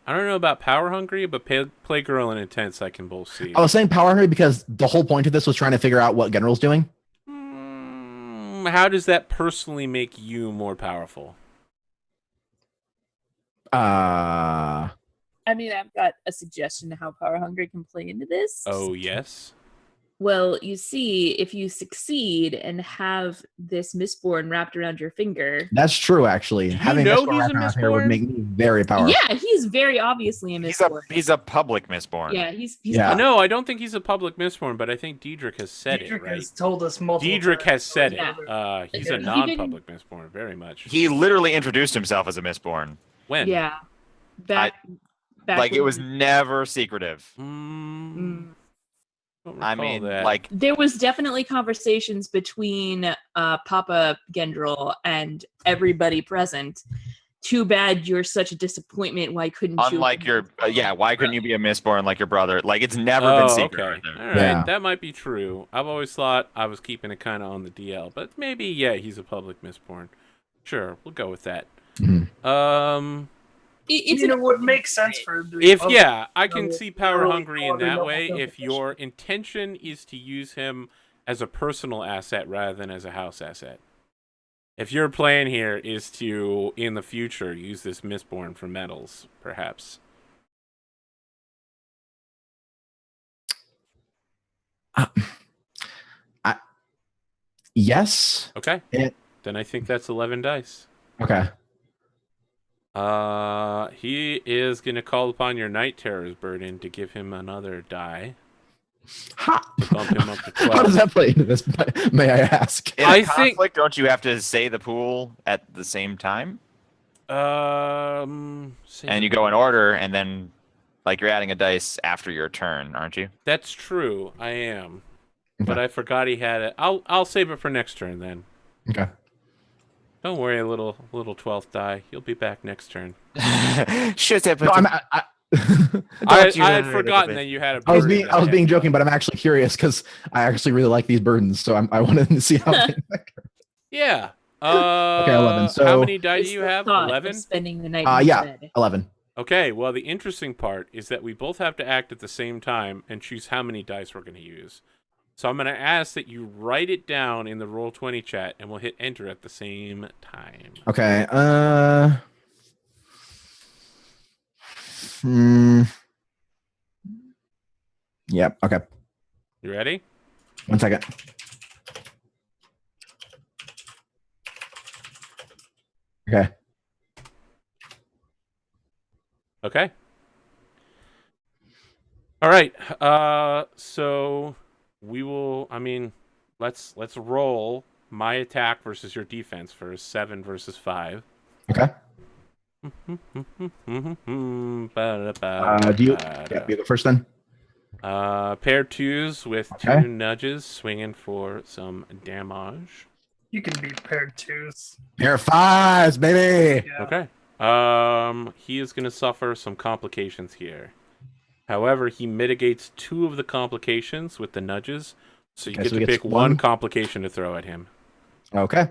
I don't know about Power Hungry, but Playgirl and Intense I can both see. I was saying Power Hungry because the whole point of this was trying to figure out what General's doing. How does that personally make you more powerful? I mean, I've got a suggestion to how Power Hungry can play into this. Oh, yes? Well, you see, if you succeed and have this Mistborn wrapped around your finger... That's true, actually. Having know Mistborn he's wrapped a around here would Mistborn? make me very powerful. Yeah, he's very obviously a Mistborn. He's a public Mistborn. Yeah, he's Yeah. No, I don't think he's a public Mistborn, but I think Diedrich has said Diedrich it, right? has told us multiple Diedrich times. has said Yeah. it. He's a non-public Mistborn, very much. He literally introduced himself as a Mistborn. When? Yeah. Back Like, it when- was never secretive. I mean, like... There was definitely conversations between Papa Gendril and everybody present. Too bad you're such a disappointment. Why couldn't you? Unlike your... why couldn't you be a Mistborn like your brother? Like, it's never been secret. Okay. Right there. All right, Yeah. that might be true. I've always thought I was keeping it kind of on the DL, but maybe, he's a public Mistborn. Sure, we'll go with that. Mhm. It would make sense for him to be public. I can see Power really Hungry in quality that level way. If competition. your intention is to use him as a personal asset rather than as a house asset. If your plan here is to, in the future, use this Mistborn for medals, perhaps. Yes. Okay. Then I think that's 11 dice. Okay. He is going to call upon your Night Terror's burden to give him another die. Ha! To bump him up to 12. How does that play into this? May I ask? In a conflict, don't you have to say the pool at the same time? And you go in order, and then, like, you're adding a dice after your turn, aren't you? That's true. I am. But I forgot he had it. I'll save it for next turn then. Okay. Don't worry, a little 12th die. You'll be back next turn. Shit, No, I had forgotten that you had a I was burden. being joking, but I'm actually curious because I actually really like these burdens, so I wanted to see how. Yeah. Okay, 11. So how many die do It's you the have? thought of 11? spending the night in yeah, bed. 11. Okay, well, the interesting part is that we both have to act at the same time and choose how many dice we're going to use. So I'm going to ask that you write it down in the Roll20 chat, and we'll hit enter at the same time. Okay. Yep. Okay. You ready? 1 second. Okay. Okay. All right. So we will. I mean, let's roll my attack versus your defense for 7 versus 5. Okay. Do you? Yeah, you go first then. Pair twos with Okay. 2 nudges, swinging for some damage. You can be paired twos. Pair of fives, baby. Yeah. Okay. He is going to suffer some complications here. However, he mitigates 2 of the complications with the nudges, so you Okay, get so to he gets pick one one. complication to throw at him. Okay.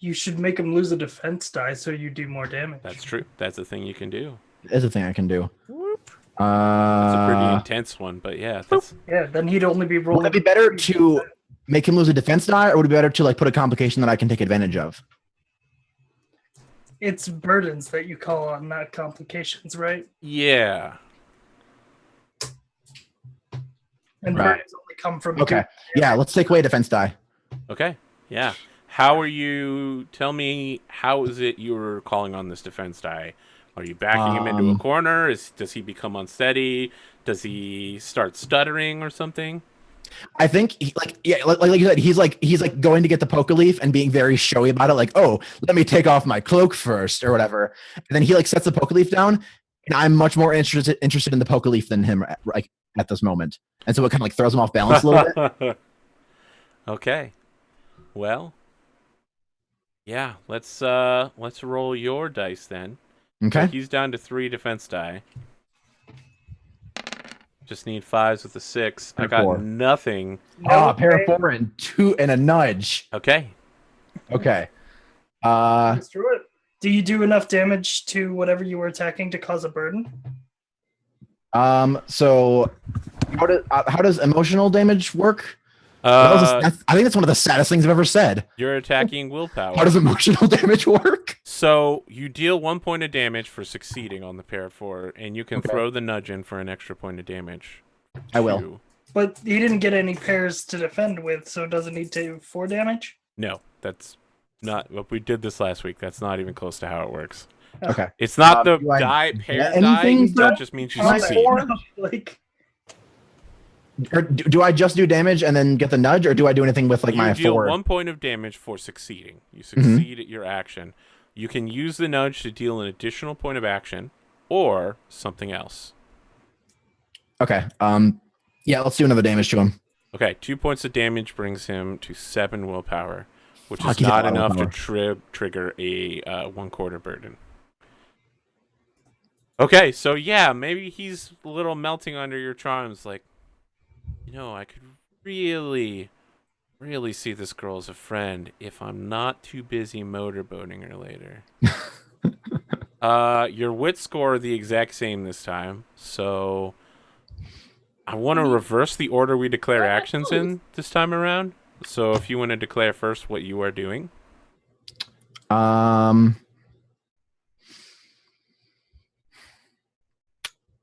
You should make him lose a defense die so you do more damage. That's true. That's a thing you can do. Is a thing I can do. It's a pretty intense one, but yeah. That's, Yeah, then he'd only be rolling. Would it be better to make him lose a defense die, or would it be better to like put a complication that I can take advantage of? It's burdens that you call on, not complications, right? yeah. And Right. burdens only come from. Okay. Yeah, let's take away a defense die. Okay. Yeah. How are you? Tell me, how is it you were calling on this defense die? Are you backing him into a corner? Does he become unsteady? Does he start stuttering or something? I think like you said, he's like going to get the poker leaf and being very showy about it, like, oh, let me take off my cloak first or whatever. And then he like sets the poker leaf down, and I'm much more interested in the poker leaf than him at this moment. And so it kind of like throws him off balance a little bit. Okay. Well. Yeah, let's roll your dice then. Okay. So he's down to 3 defense die. Just need 5s with a 6. I got 4. nothing. Oh, a pair of 4 and 2 and a nudge. Okay. Okay. Let's do it. Do you do enough damage to whatever you were attacking to cause a burden? So how does emotional damage work? I think that's one of the saddest things I've ever said. You're attacking willpower. How does emotional damage work? So you deal 1 point of damage for succeeding on the pair of 4, and you can Okay. throw the nudge in for an extra point of damage. I will. 2. But he didn't get any pairs to defend with, so it doesn't need to 4 damage? No, that's not what we did this last week. That's not even close to how it works. Okay. It's not the do I die get pair anything die. That for- just means you Am I succeed. four? Like, Or do I just do damage and then get the nudge, or do I do anything with like You my deal 4? 1 point of damage for succeeding. You succeed at your action. You can use the nudge to deal an additional point of action, or something else. Okay. Yeah, let's do another damage to him. Okay, 2 points of damage brings him to 7 willpower, which Fuck, is he's a not lot of enough to willpower. trigger a 1/4 burden. Okay, so yeah, maybe he's a little melting under your charms. Like, I could really, really see this girl as a friend if I'm not too busy motorboating her later. Your wit score are the exact same this time, so I want to reverse the order we declare actions in this time around. So if you want to declare first what you are doing.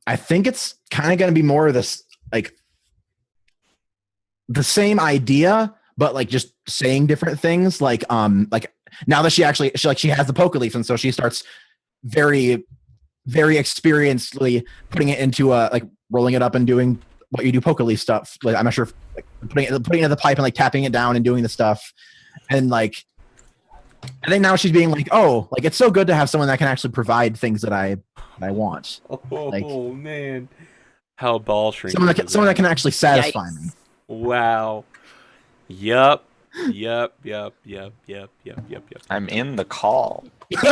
I think it's kind of going to be more of this, like, the same idea, but like just saying different things. Like now that she has the poker leaf, and so she starts very, very experiencedly putting it into like rolling it up and doing what you do poker leaf stuff. Like, I'm not sure if, like, putting it in the pipe and like tapping it down and doing the stuff, and like. I think now she's being like, oh, like it's so good to have someone that can actually provide things that I want. Oh man, how ball shrinking. Someone that can actually satisfy me. Wow. Yup. I'm in the call. It's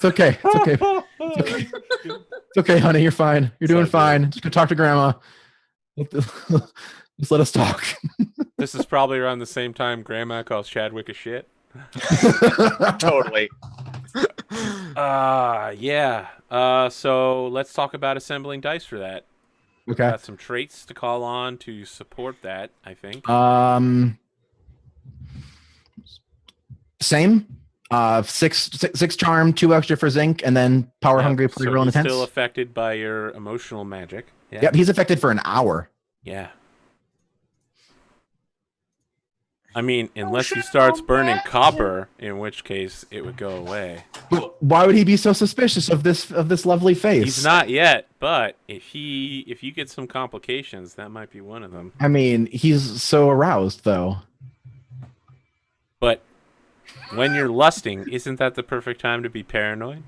okay. It's okay. It's okay, honey. You're fine. You're doing So good. fine. Just go talk to grandma. Just let us talk. This is probably around the same time Grandma calls Chadwick a shit. Totally. Yeah. So let's talk about assembling dice for that. Okay. Got some traits to call on to support that, I think. Same. Six charm, 2 extra for zinc, and then power hungry, So real he's intense. still affected by your emotional magic. Yeah. Yep, he's affected for an hour. Yeah. I mean, unless he starts burning copper, in which case it would go away. But why would he be so suspicious of this lovely face? He's not yet, but if you get some complications, that might be one of them. I mean, he's so aroused though. But when you're lusting, isn't that the perfect time to be paranoid?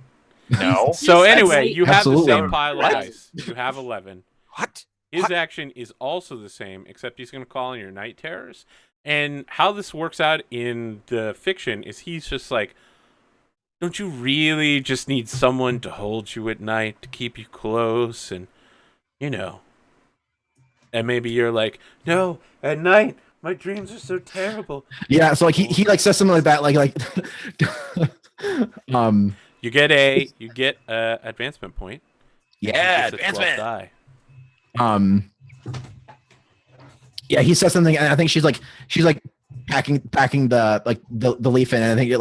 No. So Yes, anyway, right. you have the Absolutely. same pile of What? dice. You have 11. What? His What? action is also the same, except he's going to call on your night terrors. And how this works out in the fiction is he's just like, don't you really just need someone to hold you at night, to keep you close, and, you know. And maybe you're like, no, at night, my dreams are so terrible. Yeah, so like he like says something like that, like You get a advancement point. Yeah, It's a 12th advancement. die. Yeah, he says something, and I think she's like packing the like the leaf in, and I think it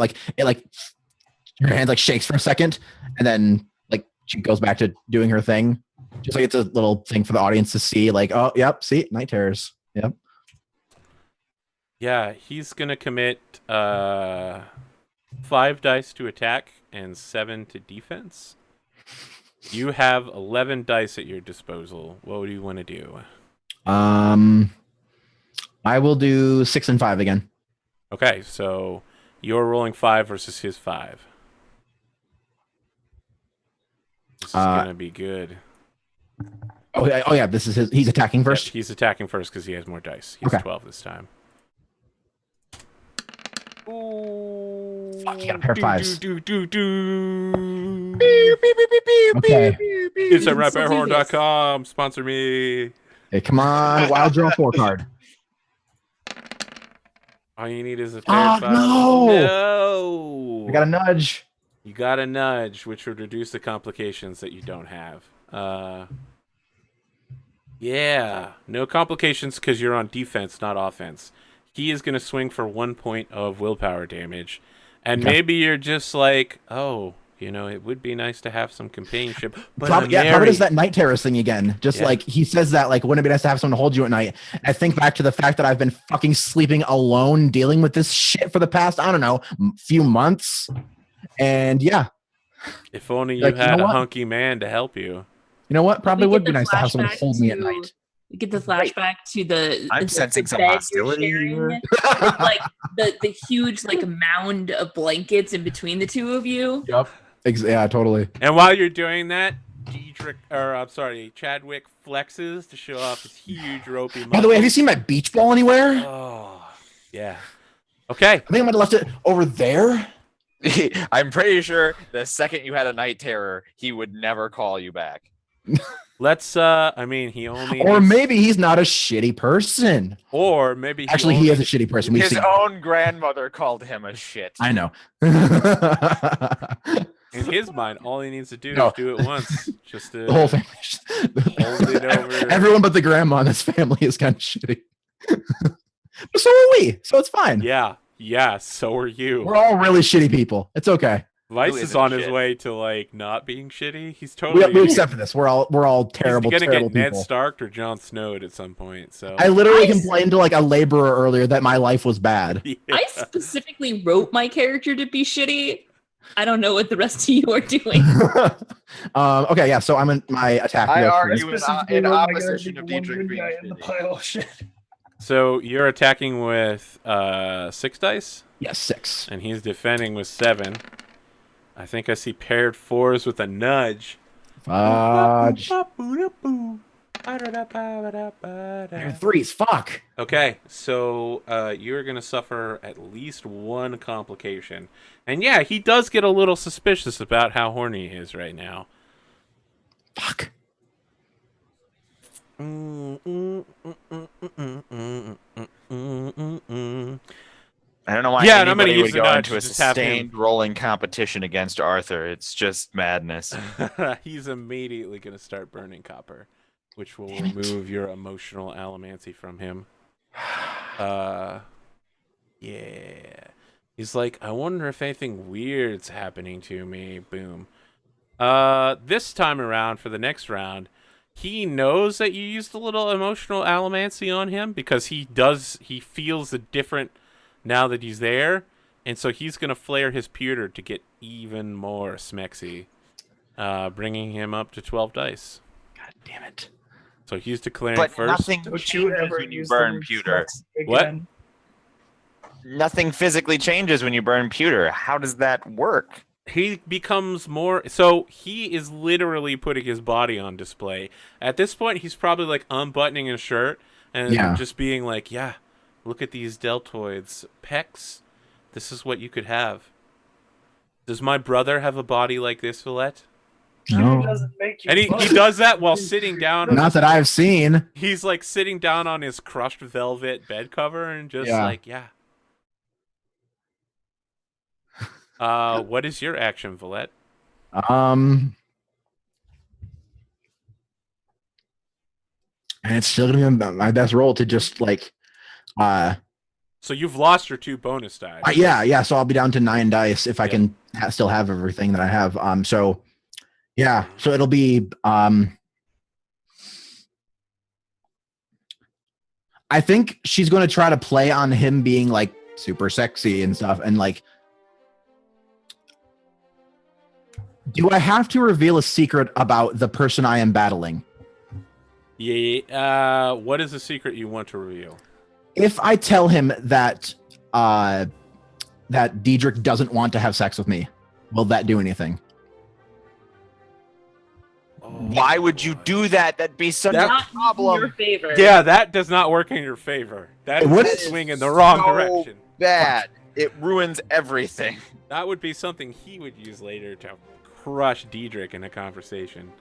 her hand like shakes for a second, and then like she goes back to doing her thing. Just like it's a little thing for the audience to see, like, oh yep, see, night terrors. Yep. Yeah, he's gonna commit 5 dice to attack and 7 to defense. You have 11 dice at your disposal. What do you want to do? I will do 6 and 5 again. Okay, so you're rolling 5 versus his 5. This is gonna be good. Oh yeah, this is his. He's attacking first. Yep, he's attacking first because he has more dice. He's Okay. 12 this time. Fuck, he got a pair of 5s. Okay. It's at rapidhorn.com. Sponsor me. Hey, come on, wild draw 4 card. All you need is a pair of 5. no! No! I got a nudge. You got a nudge, which would reduce the complications that you don't have. Yeah, no complications because you're on defense, not offense. He is going to swing for 1 point of willpower damage. And Okay. maybe you're just like, oh, you know, it would be nice to have some companionship. But Probably does that night terrorist thing again. Just Yeah. like he says that, like, wouldn't it be nice to have someone to hold you at night? I think back to the fact that I've been fucking sleeping alone, dealing with this shit for the past, I don't know, few months. And yeah, If only you Like, you had know a what? hunky man to help you. you know what? Probably We would get be the nice to have someone flashback hold me at to- night. We get the flashback to the I'm the sensing some bed you're hostility sharing here. with, like the huge like mound of blankets in between the two of you. Yep. Yeah, totally. And while you're doing that, Chadwick flexes to show off his huge ropey muscles. By the way, have you seen my beach ball anywhere? Oh, yeah. Okay. I think I might have left it over there. I'm pretty sure the second you had a night terror, he would never call you back. Let's, I mean, he only... Or needs- maybe he's not a shitty person. Or maybe Actually, he is a shitty person. We've His seen. own grandmother called him a shit. I know. In his mind, all he needs to do No. is do it once. Just to The whole family. hold it over. Everyone but the grandma in this family is kind of shitty. But so are we. So it's fine. Yeah, so are you. We're all really shitty people. It's okay. Vyse Who is isn't on his shit? way to, like, not being shitty. He's We totally... accept this. We're all terrible, He's gonna terrible get Ned people. Stark or Jon Snowed at some point, so... I literally I- complained to like a laborer earlier that my life was bad. Yeah. I specifically wrote my character to be shitty. I don't know what the rest of you are doing. Okay, yeah. So I'm in my attack. I goes argue first. Specifically in wrote my guy opposition to of be the one Diedrich good being guy in the shitty. pile of shit. So you're attacking with 6 dice, Yes, 6. and he's defending with 7. I think I see paired 4s with a nudge. Fudge. There are 3s. Fuck. Okay, so you're going to suffer at least 1 complication. And yeah, he does get a little suspicious about how horny he is right now. Fuck. I don't know why Yeah, and I'm gonna anybody use would the go nudge into a to just have him- sustained rolling competition against Arthur. It's just madness. He's immediately going to start burning copper, which will Damn it. remove your emotional allomancy from him. Yeah. He's like, I wonder if anything weird's happening to me. Boom. This time around, for the next round, he knows that you used a little emotional allomancy on him because he feels the different now that he's there. And so he's going to flare his pewter to get even more smexy, bringing him up to 12 dice. God damn it. So he's declaring But first. nothing Don't you changes ever when you use the burn word pewter. sex What? again. Nothing physically changes when you burn pewter. How does that work? he becomes more. So he is literally putting his body on display. At this point, he's probably like unbuttoning his shirt and just being like, "Yeah, look at these deltoids, pecs. This is what you could have. Does my brother have a body like this, Valette?" No. Doesn't make you And he does that while sitting down. Not that I've seen. He's like sitting down on his crushed velvet bed cover and just like, yeah. What is your action, Valette? And it's still gonna be my best roll to just like, So you've lost your 2 bonus dice. yeah. So I'll be down to 9 dice if I can still have everything that I have. So yeah, so it'll be I think she's going to try to play on him being like super sexy and stuff, and like, do I have to reveal a secret about the person I am battling? Yeah. What is the secret you want to reveal? If I tell him that that Diedrich doesn't want to have sex with me, will that do anything? Why would you do that? That'd be such a Not in problem. your favor. Yeah, that does not work in your favor. That What is is a swing in the wrong so direction. Bad. It ruins everything. That would be something he would use later to crush Diedrich in a conversation.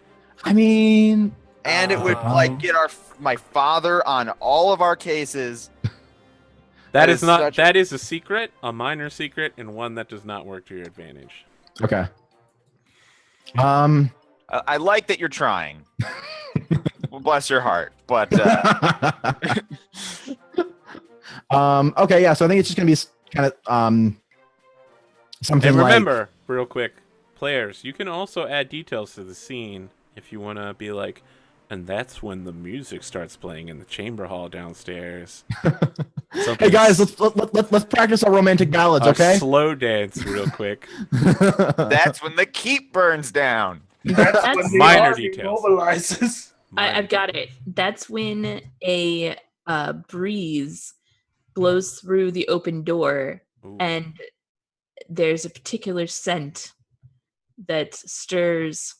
I mean, And it would like get my father on all of our cases. That is not. such- That is a secret, a minor secret, and one that does not work to your advantage. okay. I like that you're trying. Bless your heart. But Okay, yeah. So I think it's just gonna be kind of something And like. remember, real quick, players, you can also add details to the scene if you want to be like, and that's when the music starts playing in the chamber hall downstairs. Hey guys, let's practice our romantic ballads, A okay? slow dance, real quick. that's when the keep burns down. That's when the Minor army details. mobilizes. I've got it. That's when a breeze blows through the open door, Ooh. and there's a particular scent that stirs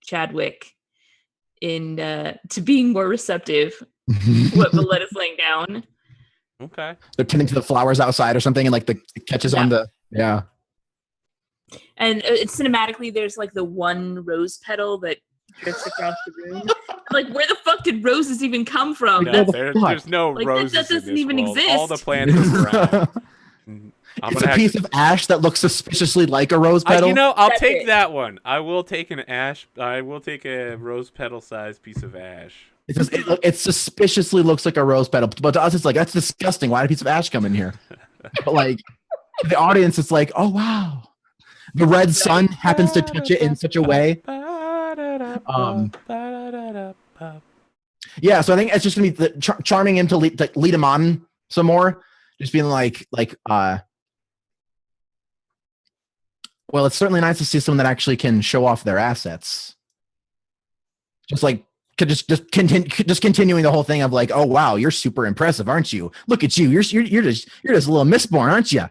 Chadwick in to being more receptive to what Valette is laying down. Okay. They're tending to the flowers outside or something, and like the it catches on the And it's cinematically, there's like the one rose petal that drifts across the room. Like, where the fuck did roses even come from? No, Where the there's no Like, that roses doesn't in this even world. All the exist. plants are brown. It's a piece of ash that looks suspiciously like a rose petal. I'll That's take it. that one. I will take an ash. I will take a rose petal sized piece of ash. It suspiciously looks like a rose petal, but to us it's like, that's disgusting. Why did a piece of ash come in here? But like to the audience, it's like, oh wow, the red sun happens to touch it in such a way. Yeah, so I think it's just gonna be charming him to lead him on some more. Just being like, well, it's certainly nice to see someone that actually can show off their assets. Just like, continuing the whole thing of like, oh wow, you're super impressive, aren't you? Look at you, you're just a little Mistborn, aren't you?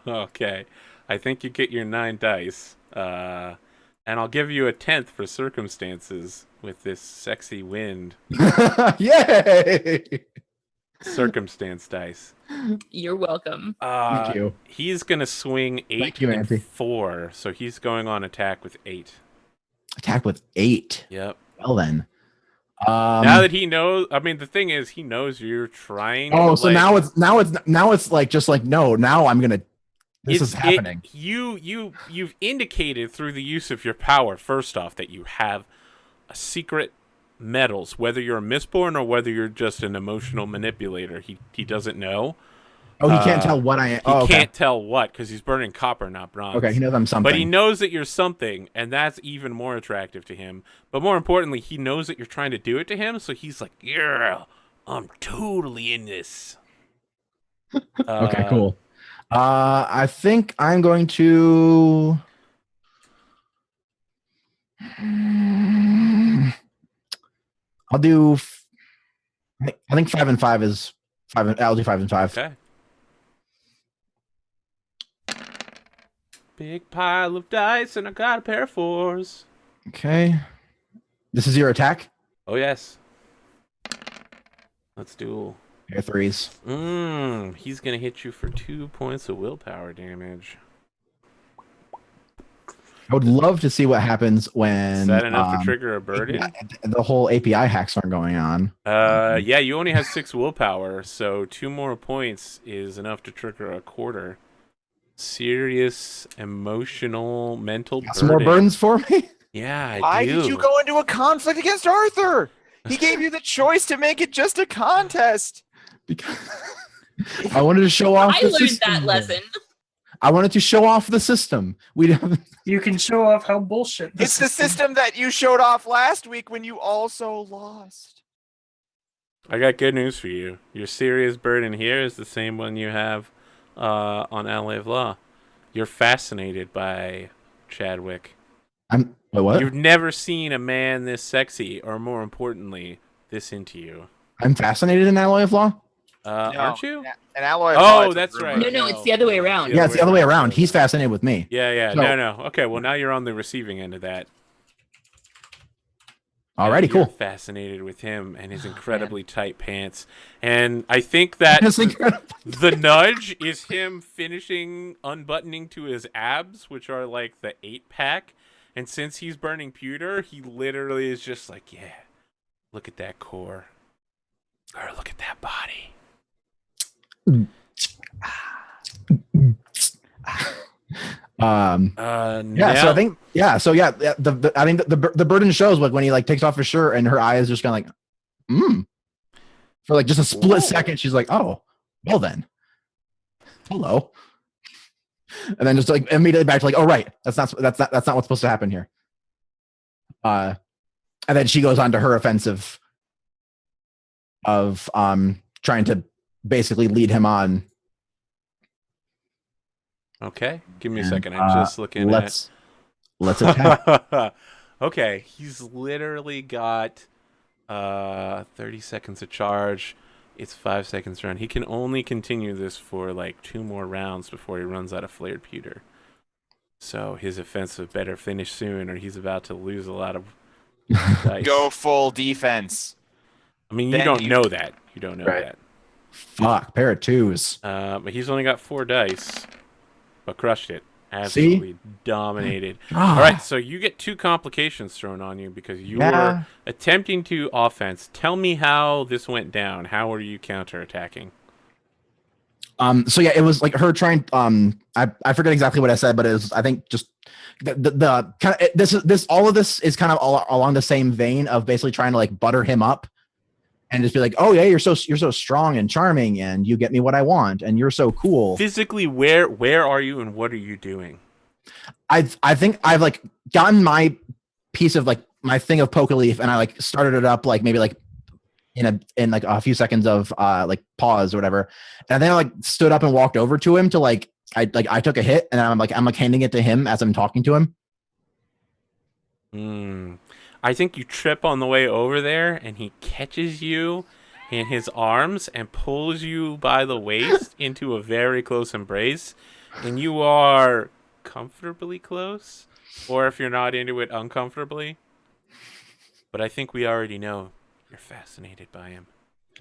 Okay, I think you get your 9 dice, and I'll give you a 10th for circumstances with this sexy wind. Yay! Circumstance dice. You're welcome. Thank you. He's gonna swing 8 Thank you, and Auntie. 4, so he's going on attack with 8. Attack with 8. Yep. Well then. Now that he knows, I mean, the thing is, he knows you're trying. Oh, to, so like, now it's like just like no. Now I'm gonna. This is happening. You've indicated through the use of your power, first off, that you have a secret metals, whether you're a Mistborn or whether you're just an emotional manipulator. He doesn't know. Oh, he can't tell what I am. He can't tell what, because he's burning copper, not bronze. Okay, he knows I'm something. But he knows that you're something, and that's even more attractive to him. But more importantly, he knows that you're trying to do it to him, so he's like, yeah, I'm totally in this. Okay, cool. I think I'm going to. I'll do. I think 5 and 5 is 5. I'll do 5 and 5. Okay. Big pile of dice, and I got a pair of 4s. Okay. This is your attack? Oh, yes. Let's duel. Your 3s. He's going to hit you for 2 points of willpower damage. I would love to see what happens when Is that enough to trigger a burden? the whole API hacks aren't going on. Yeah, you only have 6 willpower, so 2 more points is enough to trigger a quarter. Serious, emotional, mental burden. Some more burdens for me? Yeah, I Why do. did you go into a conflict against Arthur? He gave you the choice to make it just a contest. Because I wanted to show off I the learned system. that lesson. I wanted to show off the system. We don't. You can show off how bullshit It's the system that you showed off last week when you also lost. I got good news for you. Your serious burden here is the same one you have on Alley of Law. You're fascinated by Chadwick. Wait, what? You've never seen a man this sexy, or more importantly, this into you. I'm fascinated in Alloy of Law. No, Aren't you? An alloy. Oh, that's right. No, it's the other way around. Yeah, it's the other way around. He's fascinated with me. Yeah. So- No. Okay, well, now you're on the receiving end of that. Alrighty, You're cool. fascinated with him and his incredibly tight pants. And I think that That's incredible. the nudge is him finishing unbuttoning to his abs, which are like the 8-pack. And since he's burning pewter, he literally is just like, yeah, look at that core. Or look at that body. Yeah, so I think I mean the burden shows like when he like takes off his shirt and her eyes just kind of like for like just a split second she's like, oh well then hello, and then just like immediately back to like, oh right, that's not what's supposed to happen here. And then she goes on to her offensive of trying to basically lead him on. Okay, give me a second. I'm just looking let's attack. Okay, he's literally got 30 seconds to charge. It's 5 seconds round. He can only continue this for like 2 more rounds before he runs out of flared pewter. So his offensive better finish soon, or he's about to lose a lot of dice. Go full defense. I mean, you Then don't you- know that. You don't know Right. that. Fuck, pair of 2s. But he's only got 4 dice, but crushed it. Absolutely dominated. All right, so you get 2 complications thrown on you because you were attempting to offense. Tell me how this went down. How were you counterattacking? So yeah, it was like her trying. I forget exactly what I said, but it was, I think, just the kind of all of this is kind of all along the same vein of basically trying to like butter him up and just be like, oh yeah, you're so strong and charming and you get me what I want and you're so cool. Physically, where are you and what are you doing? I think I've like gotten my piece of like my thing of poke leaf and I like started it up like maybe like in like a few seconds of like pause or whatever, and then I like stood up and walked over to him to like I took a hit and I'm like handing it to him as I'm talking to him. I think you trip on the way over there and he catches you in his arms and pulls you by the waist into a very close embrace, and you are comfortably close, or if you're not into it, uncomfortably. But I think we already know you're fascinated by him.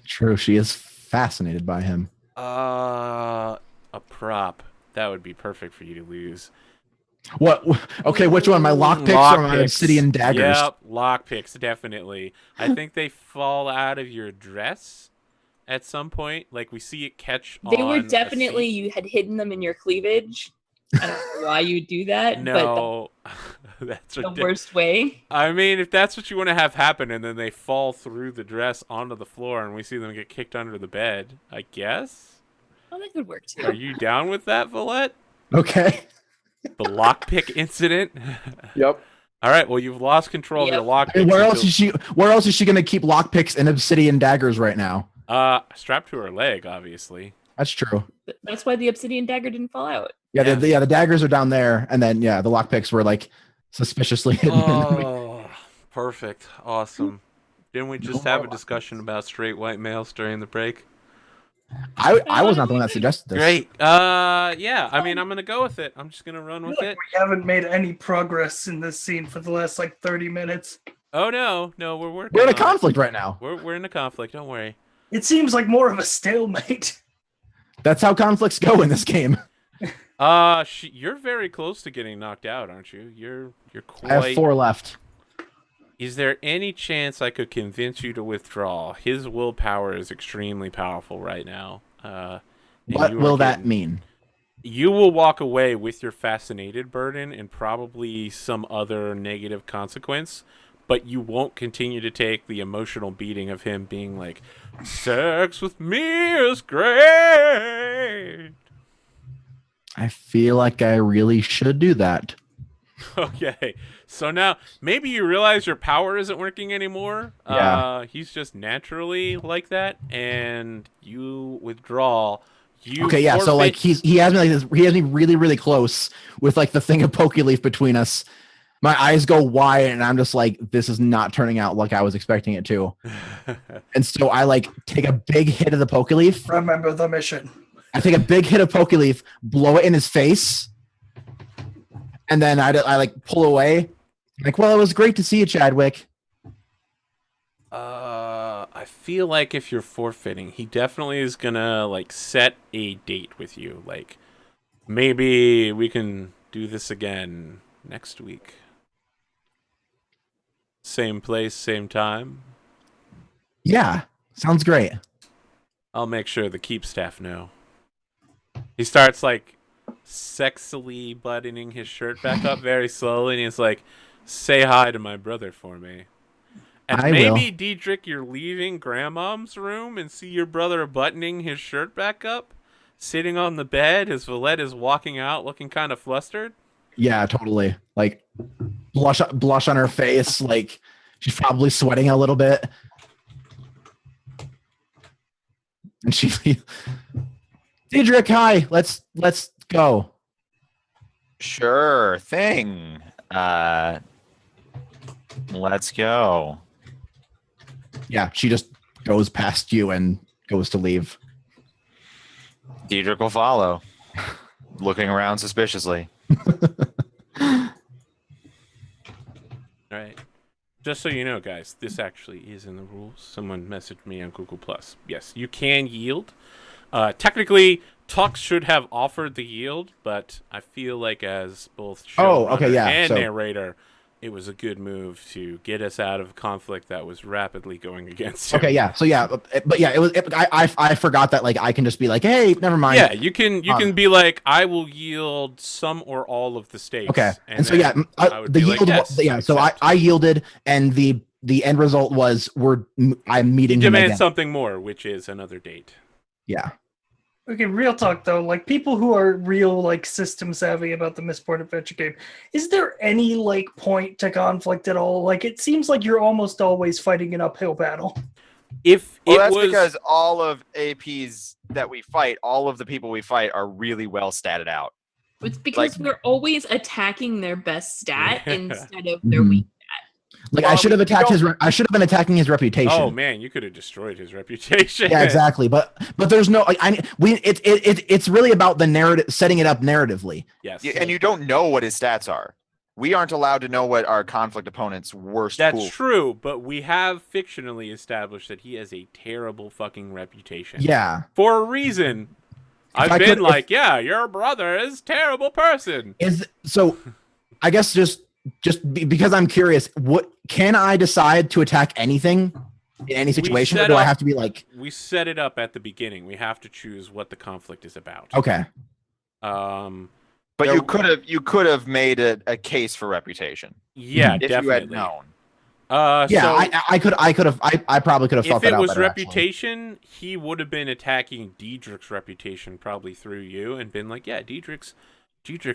True, she is fascinated by him. A prop. That would be perfect for you to lose. What? Okay, which one? My lockpicks or my obsidian daggers? Yep, lockpicks, definitely. I think they fall out of your dress at some point. Like, we see it catch They on were a definitely, seat. you had hidden them in your cleavage. I don't know why you do that, No, that's but the ridiculous. worst way. I mean, if that's what you want to have happen, and then they fall through the dress onto the floor, and we see them get kicked under the bed, I guess. Oh, that could work Are too. you down with that, Valette? Okay. The lockpick incident? Yep. All right, well, you've lost control of your lockpick. I mean, where else is she gonna keep lockpicks and obsidian daggers right now? Strapped to her leg, obviously. That's true. That's why the obsidian dagger didn't fall out. Yeah, the daggers are down there, and then the lockpicks were like suspiciously hidden. Oh, perfect. Awesome. Didn't we just have a discussion about straight white males during the break? I was not the one that suggested this. Great. Yeah. I mean, I'm gonna go with it. I'm just gonna run with it. We haven't made any progress in this scene for the last 30 minutes. Oh no, we're working. We're in a on it. conflict right now. We're in a conflict. Don't worry. It seems like more of a stalemate. That's how conflicts go in this game. You're very close to getting knocked out, aren't you? You're quite. I have 4 left. Is there any chance I could convince you to withdraw? His willpower is extremely powerful right now. What will that mean? You will walk away with your fascinated burden and probably some other negative consequence, but you won't continue to take the emotional beating of him being like, sex with me is great. I feel like I really should do that. Okay, so now maybe you realize your power isn't working anymore. Yeah. He's just naturally like that, and you withdraw. You Okay, yeah. So like he has me like this. He has me really, really close with like the thing of Pokeleaf between us. My eyes go wide, and I'm just like, this is not turning out like I was expecting it to. And so I like take a big hit of the Pokeleaf. Remember the mission. I take a big hit of Pokeleaf, blow it in his face, and then I like pull away. Like, well, it was great to see you, Chadwick. I feel like if you're forfeiting, he definitely is gonna like set a date with you. Like, maybe we can do this again next week. Same place, same time. Yeah, sounds great. I'll make sure the keep staff know. He starts like sexily buttoning his shirt back up very slowly, and he's like, "Say hi to my brother for me." And I maybe, will. Diedrich, you're leaving Grandmom's room and see your brother buttoning his shirt back up, sitting on the bed as Valette is walking out looking kind of flustered. Yeah, totally. Like blush on her face. Like she's probably sweating a little bit. And she, Diedrich, hi. Let's go. Sure thing. Let's go. Yeah, she just goes past you and goes to leave. Diedrich will follow, looking around suspiciously. All right. Just so you know, guys, this actually is in the rules. Someone messaged me on Google+. Yes, you can yield. Technically, Tux should have offered the yield, but I feel like as both showrunner and narrator, it was a good move to get us out of a conflict that was rapidly going against him. Okay, yeah. So yeah, but yeah, I forgot that like I can just be like, hey, never mind. Yeah, you can be like, I will yield some or all of the stakes. Okay, and so then yeah, I would the be yield. like, yes, yeah, so I yielded, and the end result was I'm meeting him demand again. something more, which is another date. Yeah. Okay, real talk though, like people who are real like system savvy about the Mistborn adventure game, is there any like point to conflict at all? Like it seems like you're almost always fighting an uphill battle. That's because all of APs that we fight, all of the people we fight are really well statted out. It's because we're always attacking their best stat instead of their Mhm. weak. Like I should have attacked I should have been attacking his reputation. Oh man, you could have destroyed his reputation. Yeah, exactly. But there's no like it's really about the narrative, setting it up narratively. Yes. And you don't know what his stats are. We aren't allowed to know what our conflict opponent's worst That's pool. true, but we have fictionally established that he has a terrible fucking reputation. Yeah. For a reason. I've been like, yeah, your brother is a terrible person. So I guess just because I'm curious, what can I decide to attack anything in any situation, or do I have to be like? We set it up at the beginning. We have to choose what the conflict is about. Okay. But you could have made a case for reputation. Yeah, if definitely. you had known. I probably could have thought that out. If it was better, reputation, he would have been attacking Diedrich's reputation probably through you and been like, yeah, Diedrich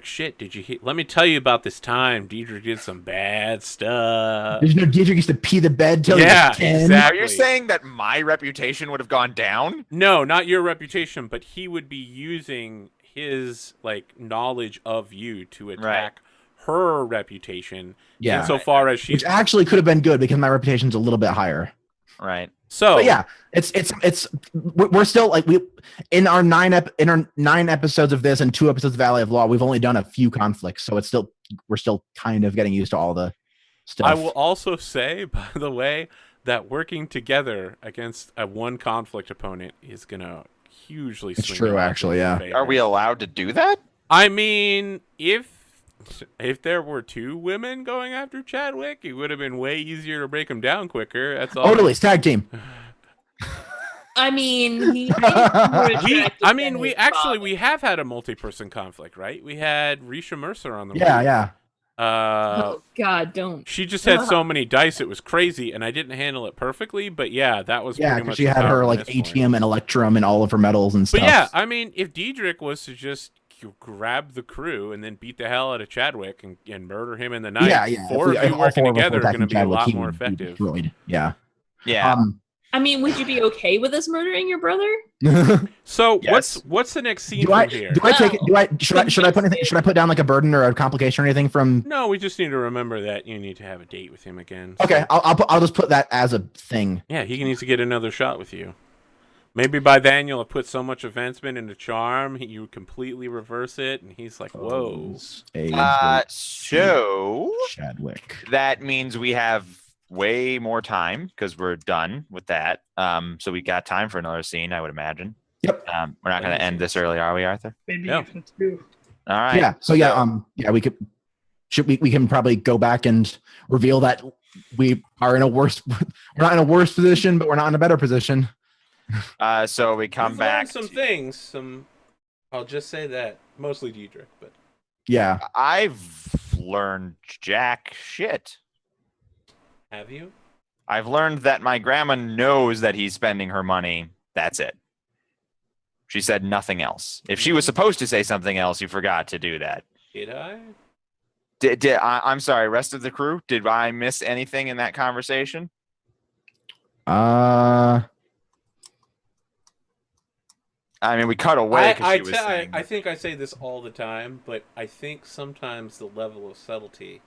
shit, did you hear? Let me tell you about this time Diedrich did some bad stuff. Did you know Diedrich used to pee the bed till he was 10? Are Exactly. you saying that my reputation would have gone down? No, not your reputation, but he would be using his like knowledge of you to attack her reputation. Yeah. Insofar as she's Which actually could have been good because my reputation's a little bit higher. Right. So But yeah, we're still like in our 9 episodes of this and 2 episodes of Valley of Law, we've only done a few conflicts, so we're still kind of getting used to all the stuff. I will also say, by the way, that working together against a one conflict opponent is gonna hugely. It's swing true, in actually, your yeah. favor. Are we allowed to do that? I mean, if there were 2 women going after Chadwick, it would have been way easier to break him down quicker. That's all. Odalys, tag team. I mean, he is more attractive than we his actually father. we have had a multi-person conflict, right? We had Risha Mercer on the Yeah. Oh God, don't. She just had so many dice, it was crazy, and I didn't handle it perfectly. But yeah, that was Yeah, pretty because much she the had her power like at this point. ATM and Electrum and all of her medals and stuff. But yeah, I mean, if Diedrich was to just grab the crew and then beat the hell out of Chadwick and murder him in the night, yeah. 4 of you all working 4 of us were together are going to attacking be a Chadwick, lot he more would be effective. destroyed. Yeah. Yeah. I mean, would you be okay with us murdering your brother? So Yes. what's the next scene do I from here? do I take it? Should I put anything? Should I put down like a burden or a complication or anything from? No, we just need to remember that you need to have a date with him again. Okay, So- I'll just put that as a thing. yeah, he needs to get another shot with you. Maybe by then you'll have put so much advancement into charm, you completely reverse it, and he's like, "Whoa." So Chadwick. that means we have way more time because we're done with that. So we got time for another scene, I would imagine. Yep. We're not going to end this early, are we, Arthur? Maybe Yeah. even 2. All right. Yeah. So we could. We can probably go back and reveal that we are in a worse. We're not in a worse position, but we're not in a better position. So we come We've back. learned some things. I'll just say that mostly Diedrich, but Yeah. I've learned jack shit. have you? I've learned that my grandma knows that he's spending her money. That's it. She said nothing else. If she was supposed to say something else, you forgot to do that. Did I? I'm sorry, rest of the crew, did I miss anything in that conversation? Uh. I mean, we cut away because I she was saying. I think I say this all the time, but I think sometimes the level of subtlety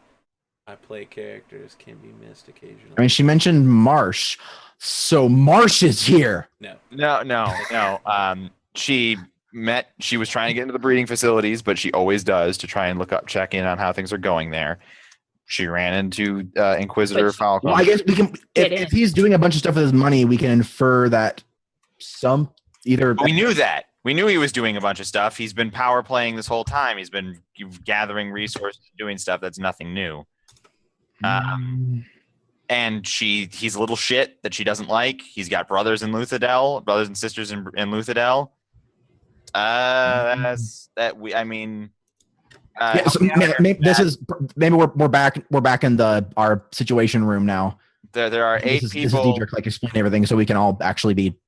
I play characters can be missed occasionally. I mean, she mentioned Marsh, so Marsh is here. No. She was trying to get into the breeding facilities, but she always does to try and check in on how things are going there. She ran into Inquisitor Falcon. Well, I guess we can. If he's doing a bunch of stuff with his money, we can infer that We knew that. We knew he was doing a bunch of stuff. He's been power playing this whole time. He's been gathering resources, doing stuff that's nothing new. And he's a little shit that she doesn't like. He's got brothers and sisters in Luthadel. Maybe we're back in our situation room now. There are 8 This people. is Diedrich, like explaining everything, so we can all actually be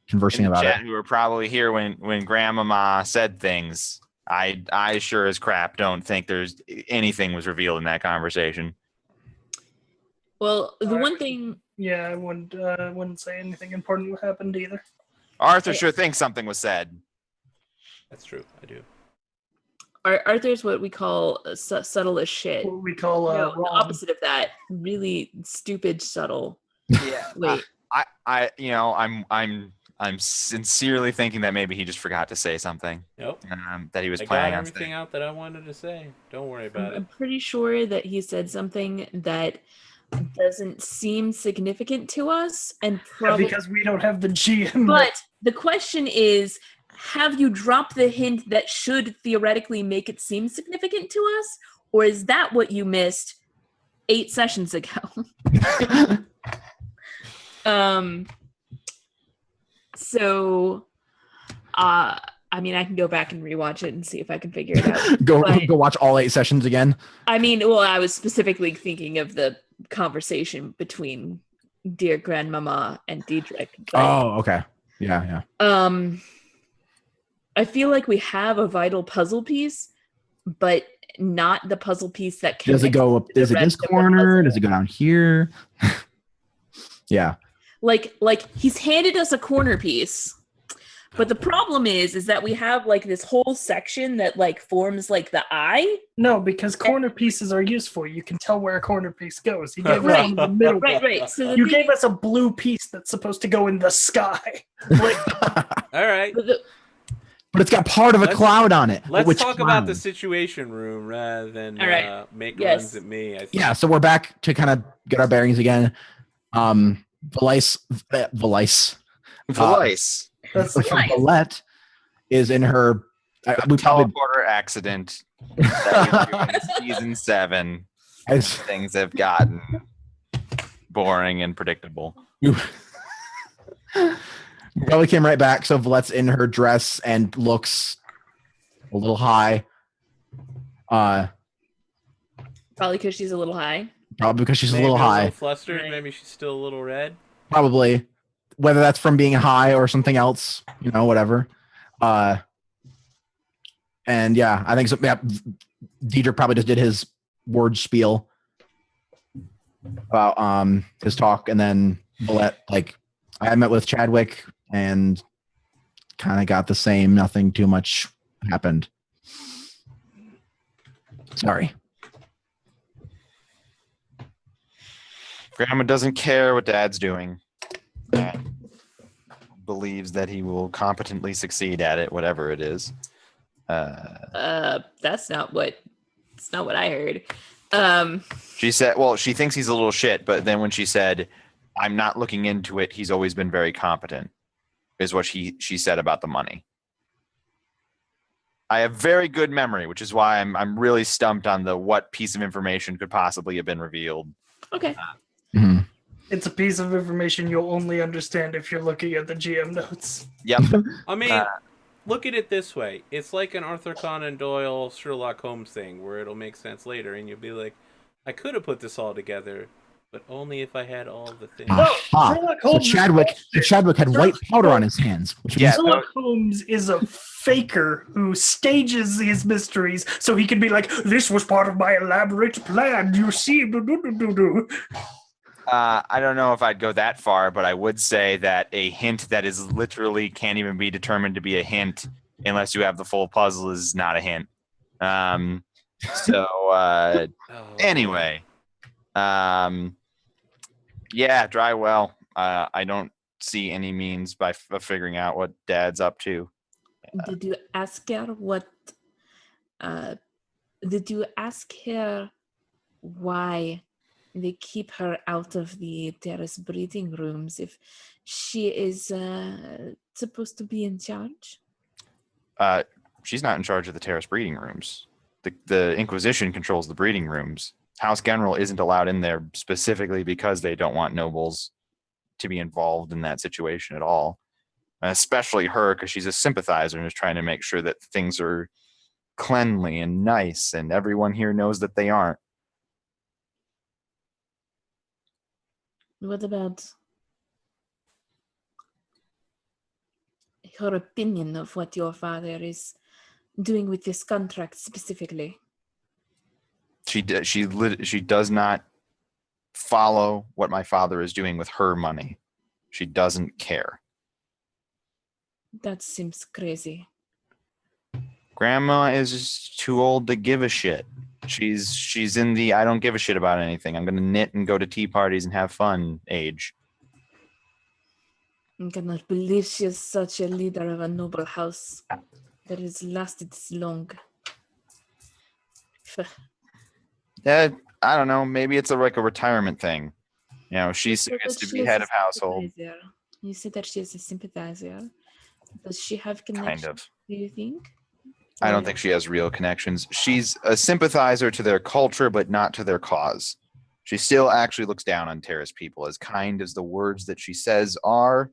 conversing in the about chat it. who were probably here when Grandmama said things. I sure as crap don't think there's anything was revealed in that conversation. Well, the one thing. Yeah, I wouldn't say anything important what happened either. Arthur sure thinks something was said. That's true. I do. Arthur's what we call subtle as shit. What we call No, the wrong. opposite of that. Really stupid subtle. Yeah. Wait. I'm sincerely thinking that maybe he just forgot to say something. Nope. That he was I got planning on everything saying. out that I wanted to say. Don't worry about it. I'm pretty sure that he said something that doesn't seem significant to us, and Yeah, probably because we don't have the GM. But the question is, have you dropped the hint that should theoretically make it seem significant to us? Or is that what you missed 8 sessions ago? I mean, I can go back and rewatch it and see if I can figure it out. Go But- watch all 8 sessions again. I mean, well, I was specifically thinking of the conversation between dear grandmama and Diedrich. But, Oh, okay. Yeah. I feel like we have a vital puzzle piece, but not the puzzle piece that Does it connects go up? to the Is it this rest of the corner? puzzle. Does it go down here? Yeah. Like he's handed us a corner piece, But the problem is that we have like this whole section that like forms like the eye. No, because corner pieces are useful. You can tell where a corner piece goes. You gave us Right. one in the middle. Right. So the You thing gave us a blue piece that's supposed to go in the sky. Like, All right. But it's got part of a Let's- cloud on it. Let's Which talk about cloud? the situation room rather than All right. make Yes. runs at me. I think. Yeah, so we're back to kind of get our bearings again. Vyse. Valette. that's Nice. Valette is in her. We probably Teleporter accident that you do in season 7. as Things have gotten boring and predictable. we probably came right back. So Valette's in her dress and looks a little high. Probably because she's a little high. Probably because she's Maybe a little high. flustered. Right. Maybe she's still a little red. Probably, whether that's from being high or something else, whatever. And yeah, I think so. Yeah, Diedrich probably just did his word spiel about his talk, and then Valette, like, I met with Chadwick and kind of got the same. Nothing too much happened. Sorry. Grandma doesn't care what Dad's doing. Dad believes that he will competently succeed at it, whatever it is. That's not what I heard. She said, well, she thinks he's a little shit, but then when she said, I'm not looking into it, he's always been very competent, is what she said about the money. I have very good memory, which is why I'm really stumped on the what piece of information could possibly have been revealed. Okay. Mhm. it's a piece of information you'll only understand if you're looking at the GM notes. Yep. I mean, look at it this way. It's like an Arthur Conan Doyle Sherlock Holmes thing where it'll make sense later and you'll be like, I could have put this all together, but only if I had all the things. Aha. Sherlock So Holmes- Chadwick had white powder on his hands, which Yeah. means Sherlock Holmes is a faker who stages his mysteries so he can be like, this was part of my elaborate plan, you see. I don't know if I'd go that far, but I would say that a hint that is literally can't even be determined to be a hint unless you have the full puzzle is not a hint. Anyway, yeah, dry well. I don't see any means of figuring out what Dad's up to. Did you ask her what? Did you ask her why they keep her out of the terrace breeding rooms if she is supposed to be in charge? She's not in charge of the terrace breeding rooms. The Inquisition controls the breeding rooms. House General isn't allowed in there specifically because they don't want nobles to be involved in that situation at all. Especially her, because she's a sympathizer and is trying to make sure that things are cleanly and nice, and everyone here knows that they aren't. What about her opinion of what your father is doing with this contract specifically? She does not follow what my father is doing with her money. She doesn't care. That seems crazy. Grandma is just too old to give a shit. She's in the I don't give a shit about anything. I'm gonna knit and go to tea parties and have fun age. I cannot believe she is such a leader of a noble house that has lasted this long. I don't know. Maybe it's like a retirement thing. She gets to be head of household. You said that she is a sympathizer. Does she have connections? Kind of. Do you think? I don't think she has real connections. She's a sympathizer to their culture, but not to their cause. She still actually looks down on terrace people. As kind as the words that she says are,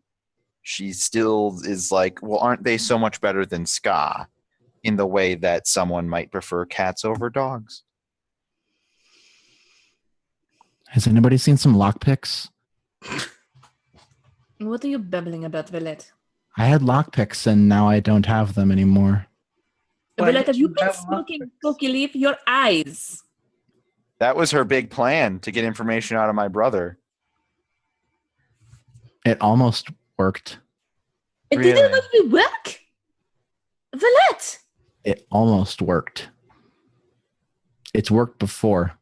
she still is like, well, aren't they so much better than Ska? In the way that someone might prefer cats over dogs. Has anybody seen some lockpicks? What are you babbling about, Valette? I had lockpicks and now I don't have them anymore. Why Valette, have did you you been have smoking lockpicks? cookie leaf? Your eyes. That was her big plan, to get information out of my brother. It almost worked. It didn't Really? let me work? Valette! It almost worked. It's worked before.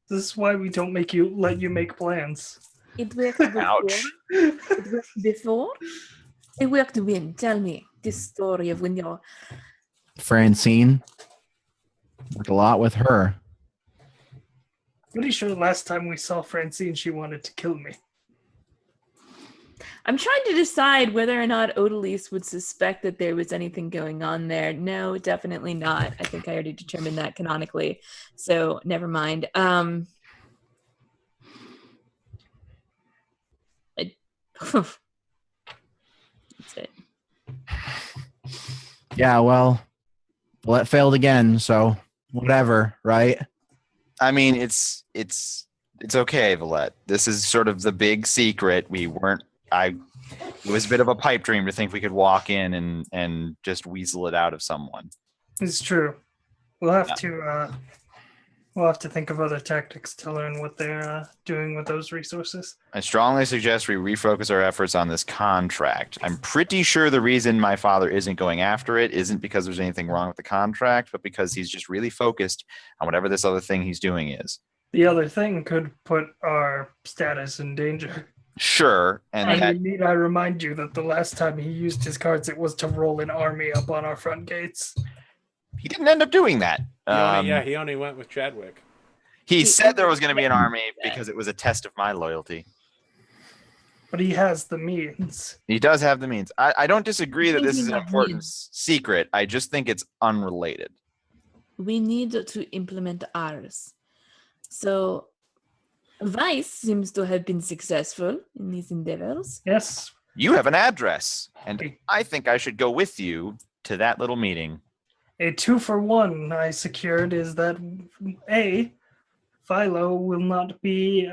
This is why we don't let you make plans. It worked before. Ouch. It worked before? It worked when? Tell me this story of when you're... Francine. Worked a lot with her. Pretty sure last time we saw Francine, she wanted to kill me. I'm trying to decide whether or not Odalys would suspect that there was anything going on there. No, definitely not. I think I already determined that canonically. So never mind. That's it. Yeah, well, it failed again, so whatever, right? I mean, it's okay, Valette. This is sort of the big secret. It was a bit of a pipe dream to think we could walk in and just weasel it out of someone. It's true. We'll have to think of other tactics to learn what they're doing with those resources. I strongly suggest we refocus our efforts on this contract. I'm pretty sure the reason my father isn't going after it isn't because there's anything wrong with the contract, but because he's just really focused on whatever this other thing he's doing is. The other thing could put our status in danger. Sure, and Need I remind you that the last time he used his cards, it was to roll an army up on our front gates. he didn't end up doing that. He only went with Chadwick. He said there was going to be an army because it was a test of my loyalty. But he has the means. He does have the means. I don't disagree that this is an Thinking of important means. secret. I just think it's unrelated. We need to implement ours. So Vyse seems to have been successful in these endeavors. Yes. You have an address, and I think I should go with you to that little meeting. A 2-for-1 I secured is that Philo will not be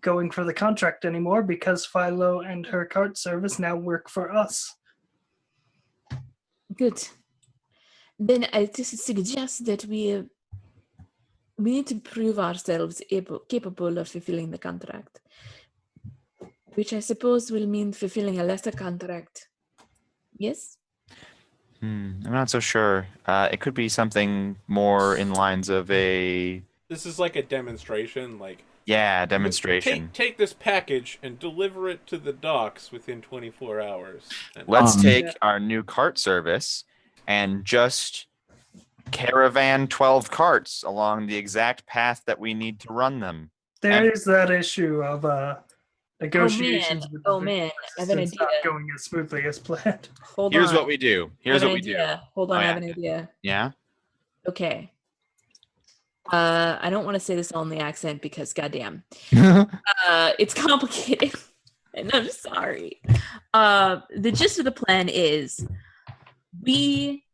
going for the contract anymore because Philo and her cart service now work for us. Good. Then I just suggest that we need to prove ourselves capable of fulfilling the contract, which I suppose will mean fulfilling a lesser contract. Yes? I'm not so sure. It could be something more in lines of a... This is like a demonstration, like... Yeah, demonstration. Take this package and deliver it to the docks within 24 hours. Let's take our new cart service and just caravan 12 carts along the exact path that we need to run them. There is that issue of negotiations. Oh man, I have an idea. Not going as smoothly as planned. Here's what we do. Here's what we do. Hold on, Oh, I yeah. have an idea. Yeah? Okay. I don't want to say this all in the accent because goddamn. It's complicated. And I'm sorry. The gist of the plan is we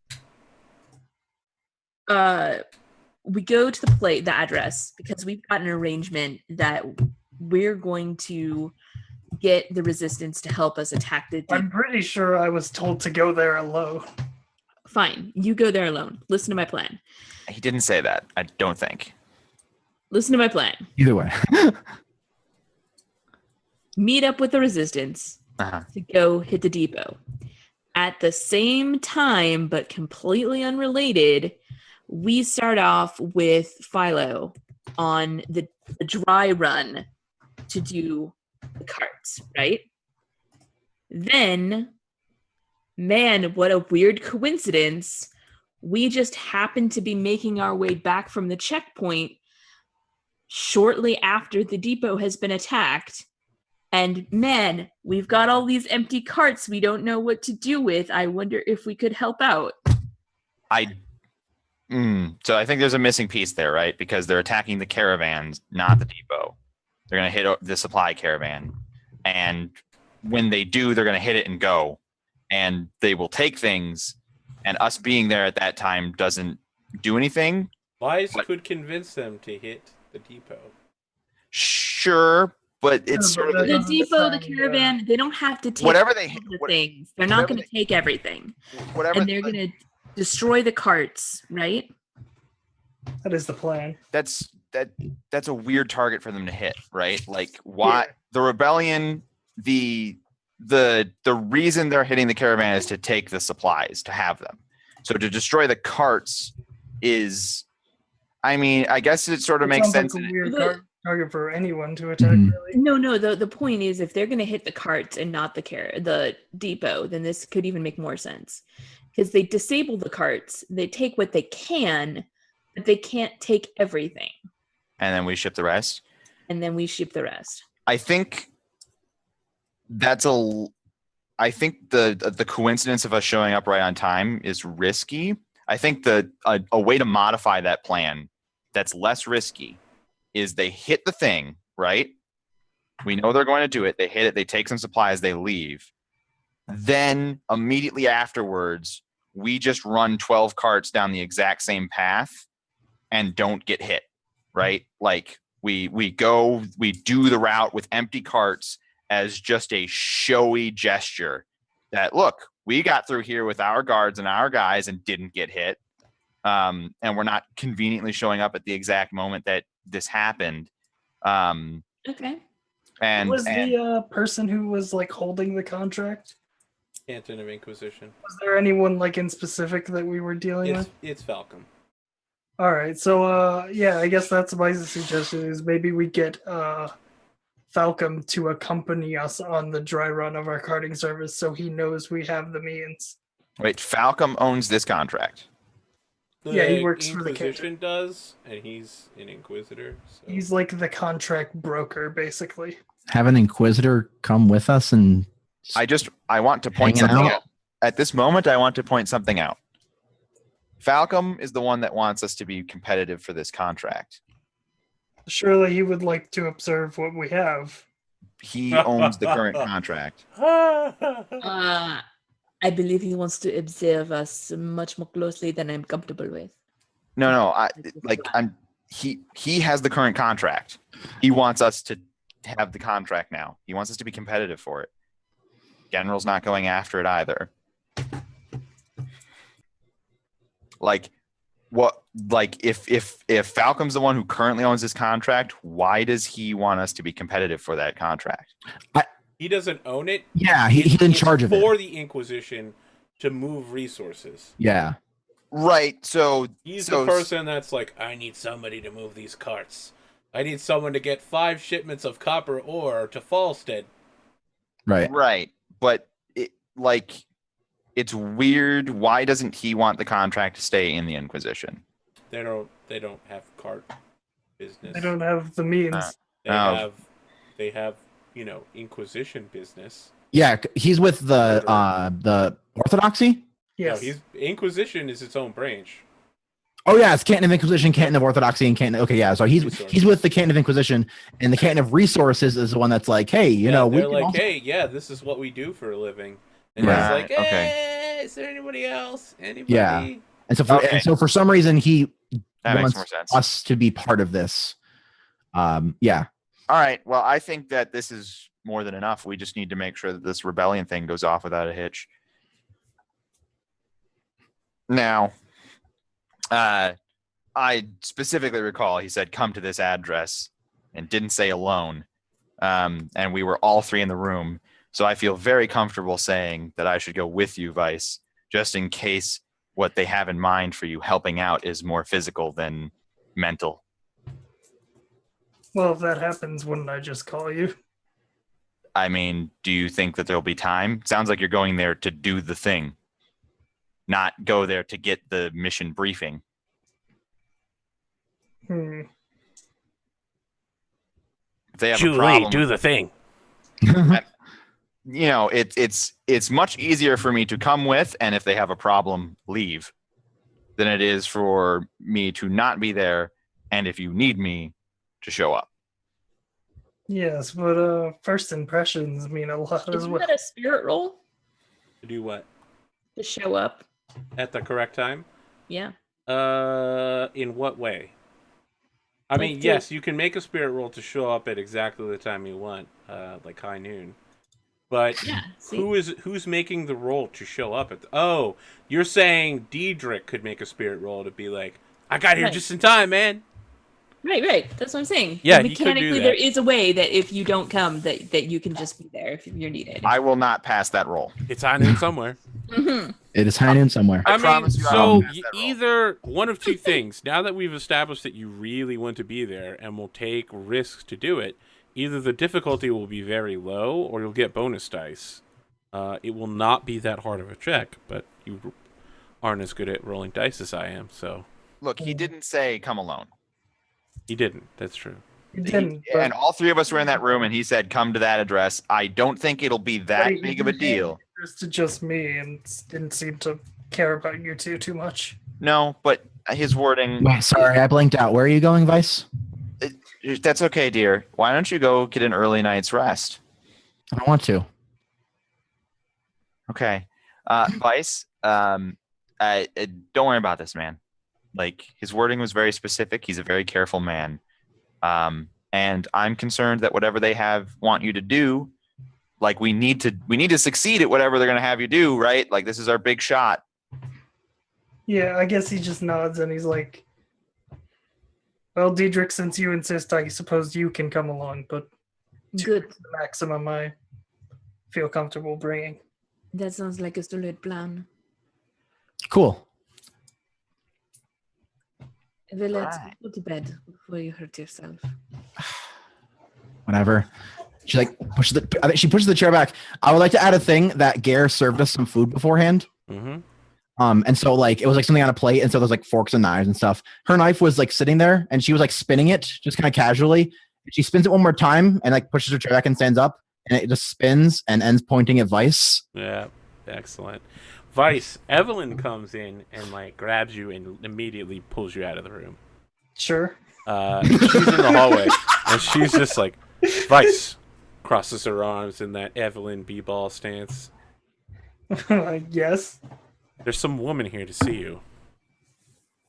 go to the address because we've got an arrangement that we're going to get the resistance to help us attack the I'm pretty sure I was told to go there alone. Fine, you go there alone. Listen to my plan. He didn't say that, I don't think. Listen to my plan. Either way. Meet up with the resistance to go hit the depot. At the same time, but completely unrelated, we start off with Philo on the dry run to do the carts, right? Then, man, what a weird coincidence. We just happen to be making our way back from the checkpoint shortly after the depot has been attacked. And man, we've got all these empty carts we don't know what to do with. I wonder if we could help out. So I think there's a missing piece there, right? Because they're attacking the caravans, not the depot. They're going to hit the supply caravan. And when they do, they're going to hit it and go. And they will take things. And us being there at that time doesn't do anything. Vyse could convince them to hit the depot. Sure, but it's sort of The depot, the caravan, they don't have to take whatever they the things. They're not going to take everything. whatever And they're going to destroy the carts, right? That is the plan. that's a weird target for them to hit, right? Like why the rebellion, the the reason they're hitting the caravan is to take the supplies, to have them. So to destroy the carts is, I mean, I guess it sort of makes sounds sense. like a weird target for anyone to attack. Mhm. Really. No. The point is, if they're going to hit the carts and not the depot, then this could even make more sense. Because they disable the carts, they take what they can, but they can't take everything. And then we ship the rest. And then we ship the rest. I think I think the coincidence of us showing up right on time is risky. I think a way to modify that plan that's less risky is they hit the thing, right? We know they're going to do it. They hit it. They take some supplies. They leave. Then immediately afterwards, we just run 12 carts down the exact same path and don't get hit, right? Like we do the route with empty carts as just a showy gesture that, look, we got through here with our guards and our guys and didn't get hit. And we're not conveniently showing up at the exact moment that this happened. Okay. And was the person who was like holding the contract? Canton of Inquisition. Was there anyone like in specific that we were dealing with? It's Falcom. All right, so yeah, I guess that's my suggestion is maybe we get Falcom to accompany us on the dry run of our carting service so he knows we have the means. wait, Falcom owns this contract. Yeah, he works for the Inquisition does, and he's an Inquisitor. So. He's like the contract broker, basically. Have an Inquisitor come with us and I want to point Hanging something out. out. At this moment, I want to point something out. Falcom is the one that wants us to be competitive for this contract. Surely he would like to observe what we have. He owns the current contract. I believe he wants to observe us much more closely than I'm comfortable with. No, he has the current contract. He wants us to have the contract now. He wants us to be competitive for it. General's not going after it either. Like what? Like if Falcom's the one who currently owns this contract, why does he want us to be competitive for that contract? He doesn't own it. yeah, he's in charge of it. For the Inquisition to move resources. Yeah. Right. So He's the person that's like, I need somebody to move these carts. I need someone to get 5 shipments of copper ore to Falstead. Right. Right. But it's weird. Why doesn't he want the contract to stay in the Inquisition? They don't have cart business. They don't have the means. They have Inquisition business. Yeah, he's with the Orthodoxy. Yes. No, Inquisition is its own branch. Oh yeah, it's Canton of Inquisition, Canton of Orthodoxy, and Canton. Okay, yeah. So he's with the Canton of Inquisition, and the Canton of Resources is the one that's like, hey, we they're can like, also- hey, yeah, this is what we do for a living. And Right, he's like, hey, okay. is there anybody else? Anybody? Yeah. And Okay. so for some reason he That makes wants more sense. us to be part of this. Yeah. All right. Well, I think that this is more than enough. We just need to make sure that this rebellion thing goes off without a hitch. Now, I specifically recall he said, come to this address, and didn't say alone. And we were all 3 in the room. So I feel very comfortable saying that I should go with you, Vyse, just in case what they have in mind for you helping out is more physical than mental. Well, if that happens, wouldn't I just call you? I mean, do you think that there'll be time? Sounds like you're going there to do the thing, not go there to get the mission briefing. Hmm. If they have a problem, do the thing. it's much easier for me to come with, and if they have a problem, leave, than it is for me to not be there, and if you need me, to show up. Yes, but first impressions mean a lot as Isn't well. that a spirit roll To do what? to show up? At the correct time? Yeah. In what way? I mean, Like yes, you can make a spirit roll to show up at exactly the time you want, like high noon. But Yeah. See? who's making the roll to show up at oh, you're saying Diedrich could make a spirit roll to be like, I got here Right. just in time, man. Right. That's what I'm saying. Yeah, he could do mechanically, that. there is a way that if you don't come, that you can just be there if you're needed. I will not pass that roll. It's high noon somewhere. Mm-hmm. It is high noon somewhere. I I mean, promise you I so won't pass that roll. either one of two things. Now that we've established that you really want to be there and will take risks to do it, either the difficulty will be very low or you'll get bonus dice. It will not be that hard of a check, but you aren't as good at rolling dice as I am, so Look, he didn't say come alone. he didn't. That's true. He didn't. And all three of us were in that room, and he said, "Come to that address." I don't think it'll be that But he big of a deal. It's to just me and didn't seem to care about you two too much. No, but his wording. Wait, sorry, I blinked out. Where are you going, Vyse? That's okay, dear. Why don't you go get an early night's rest? I don't want to. Okay, Vyse. Don't worry about this, man. Like, his wording was very specific. He's a very careful man. And I'm concerned that whatever they want you to do, like we need to succeed at whatever they're going to have you do, right? Like, this is our big shot. Yeah, I guess he just nods and he's like, well, Diedrich, since you insist, I suppose you can come along, but Good. the maximum I feel comfortable bringing. That sounds like a solid plan. Cool. Valette, Right. go to bed before you hurt yourself. Whatever. She like pushes I think she pushes the chair back. I would like to add a thing that Gare served us some food beforehand. Mm-hmm. And so like it was like something on a plate, and so there's like forks and knives and stuff. Her knife was like sitting there, and she was like spinning it just kind of casually. She spins it one more time and like pushes her chair back and stands up, and it just spins and ends pointing at Vyse. Yeah, excellent. Vyse, Evelyn comes in and like grabs you and immediately pulls you out of the room. Sure. She's in the hallway and she's just like, Vyse, crosses her arms in that Evelyn b-ball stance. Yes. There's some woman here to see you.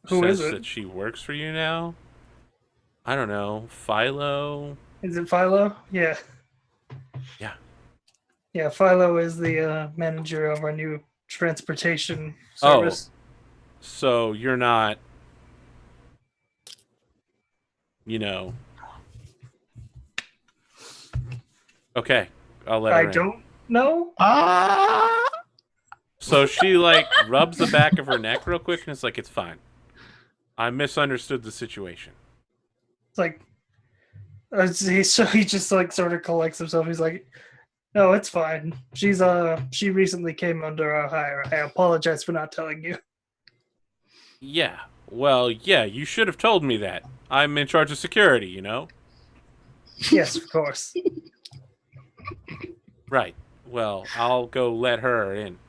Who Says is it? that she works for you now. I don't know, Philo. Is it Philo? Yeah. Yeah. Yeah, Philo is the manager of our new transportation Oh. service. So you're not, you know. Okay, I'll let her I in. don't know. So she like rubs the back of her neck real quick and it's like, it's fine. I misunderstood the situation. It's like, he just like sort of collects himself. He's like, no, it's fine. She recently came under our hire. I apologize for not telling you. Yeah. Well, yeah, you should have told me that. I'm in charge of security, you know? Yes, of course. Right. Well, I'll go let her in.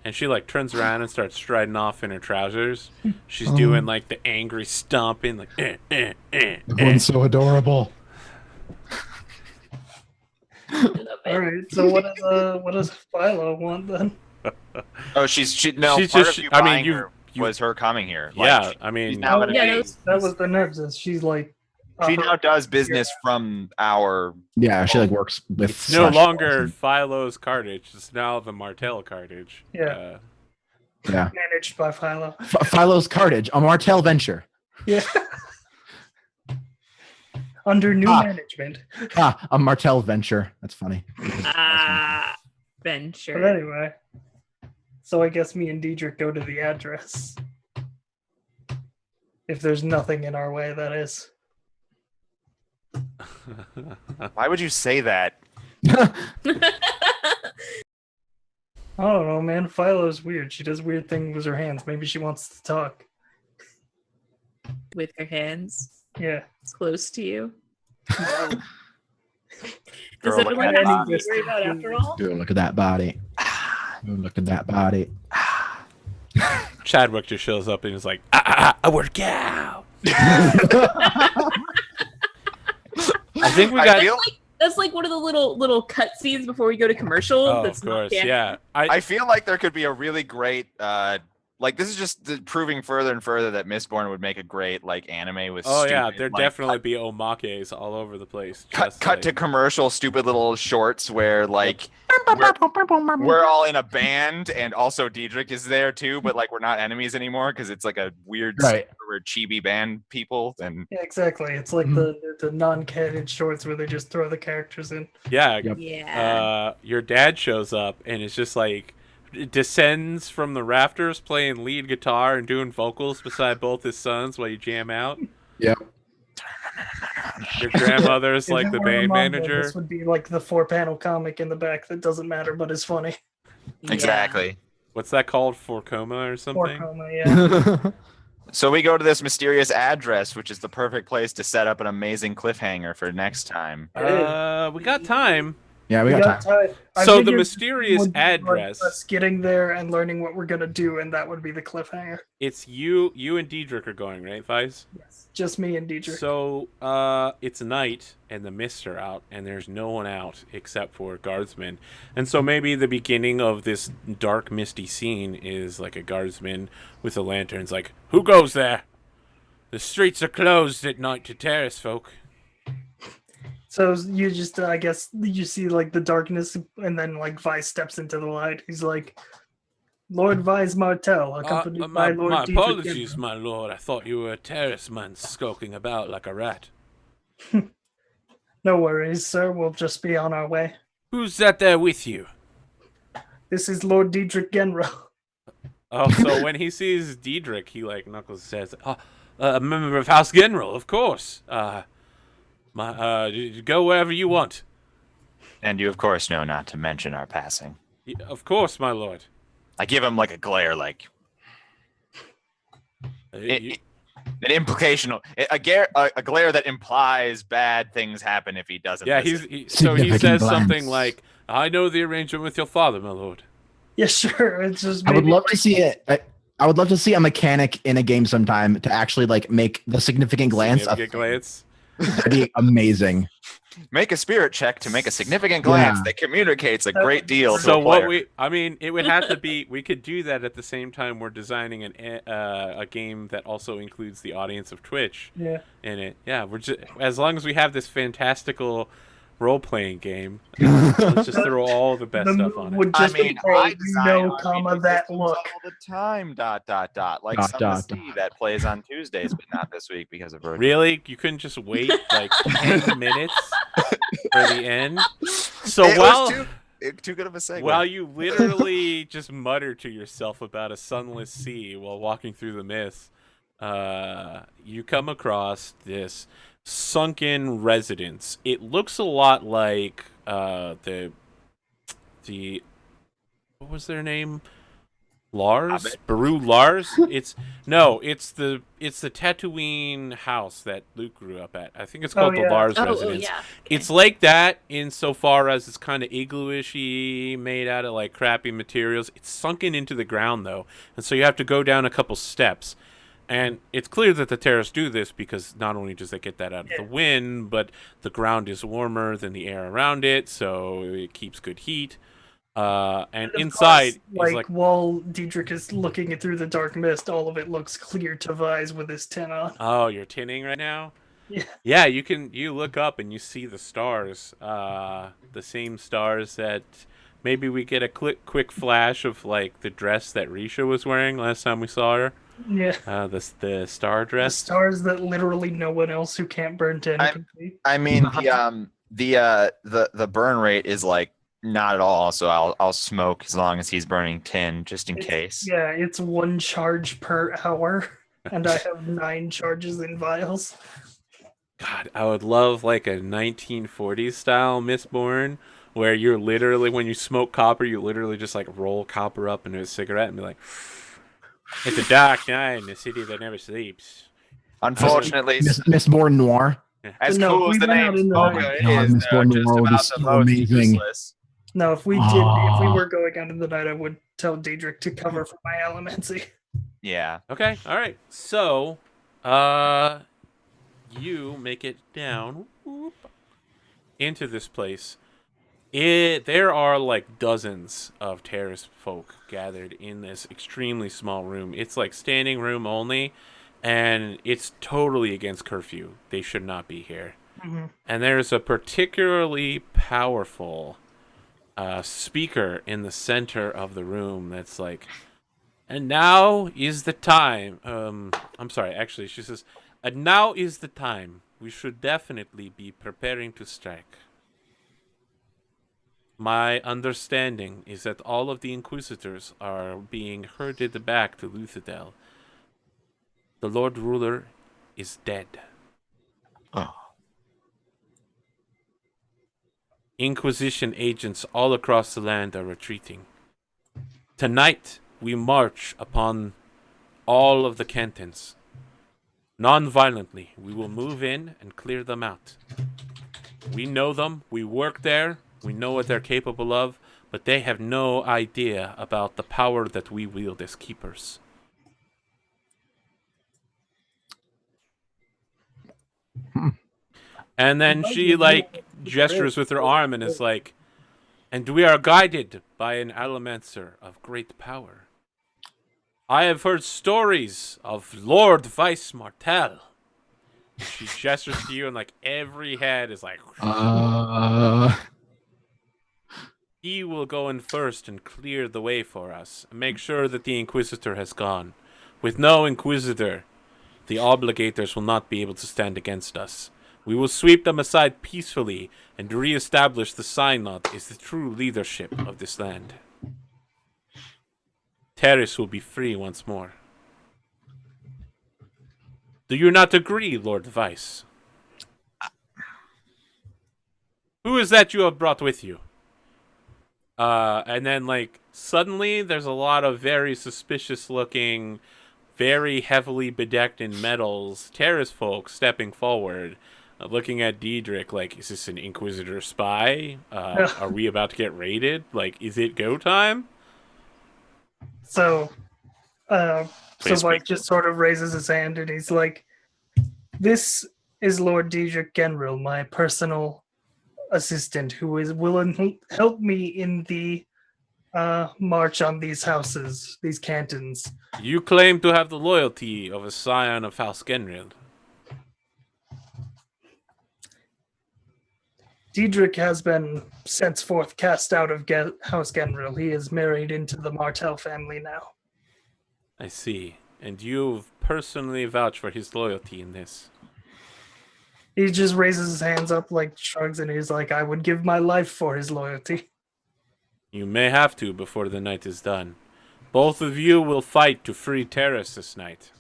And she like turns around and starts striding off in her trousers. She's doing like the angry stomping, like Everyone's so adorable. All right. So what does Philo want then? Oh, she's She's part just- of you I mean, buying you- her was her coming here. Yeah, Like, I mean, she's now yeah, an That was the Nebs. She's like, she now does business from our. Yeah, she like works with. it's no Slash longer Wilson. Philo's cartage. It's now the Martell cartage. Yeah. Yeah. managed by Philo. Philo's Cartage, a Martell venture. Yeah. Under new management. A Martell venture. That's funny. Venture. But anyway, so I guess me and Diedrich go to the address. If there's nothing in our way, that is. Why would you say that? I don't know, man. Philo's weird. She does weird things with her hands. Maybe she wants to talk. With her hands Yeah. close to you. Girl, Does look everyone at have that. to be worried about after all? Dude, look at that body. Dude, look at that body. Chadwick just shows up and is like, I work out. I think we I got. feel, That's like one of the little cut scenes before we go to commercial. Oh, that's of course, not canon. yeah. I feel like there could be a really great like this is just proving further and further that Mistborn would make a great like anime with. Oh stupid, yeah, there'd like, definitely be omakes all over the place. cut like- to commercial, stupid little shorts where like we're all in a band and also Diedrich is there too, but like we're not enemies anymore because it's like a weird Right. we're chibi band people and Yeah, exactly. It's like the non-canon shorts where they just throw the characters in. Yeah, Yep. Yeah. your dad shows up and it's just like descends from the rafters playing lead guitar and doing vocals beside both his sons while you jam out. Yep. Your grandmother's If like it the were a band manga, manager. This would be like the 4-panel comic in the back that doesn't matter but is funny. exactly. What's that called? For coma or something? Or coma, yeah. So we go to this mysterious address, which is the perfect place to set up an amazing cliffhanger for next time. We got time. Yeah, we got time. I So the figured mysterious would be, like, address. us getting there and learning what we're gonna do, and that would be the cliffhanger. It's you and Diedrich are going, right, Vyse? Yes, just me and Diedrich. So, it's night and the mists are out and there's no one out except for guardsmen. And so maybe the beginning of this dark, misty scene is like a guardsman with a lantern. It's like, who goes there? The streets are closed at night to terrace folk. So you just, I guess, you see like the darkness, and then like Vyse steps into the light. He's like, Lord Vyse Martell, accompanied by Lord my Diedrich apologies, Genro." my lord. I thought you were a terrace man skulking about like a rat. No worries, sir. We'll just be on our way. Who's that there with you? This is Lord Diedrich Genro. Oh, so when he sees Diedrich, he like knuckles says, a member of House General, of course. Go wherever you want. And you, of course, know not to mention our passing. Of course, my lord. I give him like a glare, like You- an implication, a glare that implies bad things happen if he doesn't. yeah, listen. so he Significant says glance. something like, I know the arrangement with your father, my lord. Yeah, sure. It's just. I would maybe, love to see it. I would love to see a mechanic in a game sometime to actually like make the significant glance. Significant glance. That'd be amazing. Make a spirit check to make a significant glance Yeah. that communicates a great deal to So a player. it would have to be, we could do that at the same time we're designing a game that also includes the audience of Twitch Yeah. in it. Yeah, we're just, as long as we have this fantastical role-playing game, let's just throw all the best stuff on it. Would I just mean, be I you design know, RPG comma, that systems look. all the time. ... Like Dot, some dot, of the sea that plays on Tuesdays, but not this week because of virtual. Really? You couldn't just wait like 10 minutes for the end? So It while was too good of a segue. while you literally just mutter to yourself about a sunless sea while walking through the mist, you come across this sunken residence. It looks a lot like the what was their name? Lars? Hobbit? Baru Lars? It's the Tatooine house that Luke grew up at. I think it's called the yeah. Lars Oh, residence. yeah. It's like that insofar as it's kind of igloo-ishy, made out of like crappy materials. It's sunken into the ground though, and so you have to go down a couple steps. And it's clear that the terrorists do this because not only does it get that out of the wind, but the ground is warmer than the air around it, so it keeps good heat. And Of inside course, is like, while Diedrich is looking through the dark mist, all of it looks clear to Vyse with his tin on. oh, you're tinning right now? Yeah. Yeah, you look up and you see the stars. The same stars that maybe we get a quick flash of like the dress that Risha was wearing last time we saw her. Yeah. The star The dress. stars that literally no one else who can't burn tin can see. I mean, the burn rate is like not at all. So I'll smoke as long as he's burning tin, just in case. Yeah, it's 1 charge per hour, and I have 9 charges in vials. God, I would love like a 1940s style Mistborn where you're literally, when you smoke copper, you literally just like roll copper up into a cigarette and be like, it's a dark night in a city that never sleeps. Unfortunately, Mistborn Noir. as No, cool we as the went out name in the Smoker night. God, is, Miss they're Born just Noir would be about so the most amazing. useless. No, if we were going out in the night, I would tell Diedrich to cover for my elemency. Yeah. Okay, all right. So, you make it down into this place. There are like dozens of terrace folk gathered in this extremely small room. It's like standing room only, and it's totally against curfew. They should not be here. Mm-hmm. And there's a particularly powerful speaker in the center of the room that's like, and now is the time. I'm sorry, actually, she says, and now is the time. We should definitely be preparing to strike. My understanding is that all of the Inquisitors are being herded back to Luthadel. The Lord Ruler is dead. Oh. Inquisition agents all across the land are retreating. Tonight, we march upon all of the cantons. Non-violently, we will move in and clear them out. We know them, we work there, we know what they're capable of, but they have no idea about the power that we wield as keepers. And then she, like, gestures with her arm and is like, and we are guided by an Allomancer of great power. I have heard stories of Lord Vyse Martel. She gestures to you, and like every head is like, he will go in first and clear the way for us, and make sure that the Inquisitor has gone. With no Inquisitor, the Obligators will not be able to stand against us. We will sweep them aside peacefully and re-establish the Synod as the true leadership of this land. Terrace will be free once more. Do you not agree, Lord Vyse? Who is that you have brought with you? And then, like, suddenly there's a lot of very suspicious-looking, very heavily bedecked in metals terrace folk stepping forward, looking at Diedrich like, is this an Inquisitor spy? Are we about to get raided? Like, is it go time? So Please Mike speak. just sort of raises his hand and he's like, this is Lord Diedrich Genril, my personal assistant, who is willing to help me in the march on these houses, these cantons. You claim to have the loyalty of a scion of House Genril. Diedrich has been henceforth cast out of House Genril. He is married into the Martel family now. I see. And you've personally vouched for his loyalty in this. He just raises his hands up, like shrugs, and he's like, I would give my life for his loyalty. You may have to before the night is done. Both of you will fight to free Terrace this night.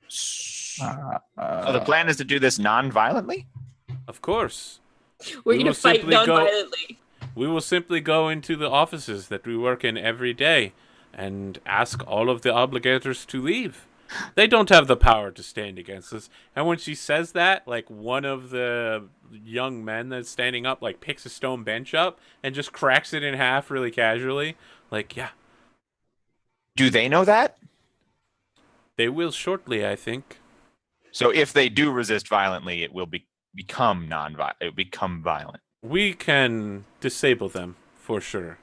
So the plan is to do this non-violently? Of course. We're We going to will fight simply go- non-violently. We will simply go into the offices that we work in every day and ask all of the obligators to leave. They don't have the power to stand against us. And when she says that, like, one of the young men that's standing up, like, picks a stone bench up and just cracks it in half really casually. Like, yeah, Do they know that? they will shortly, I think. So if they do resist violently, it will become non-violent. It will become violent. We can disable them, for sure.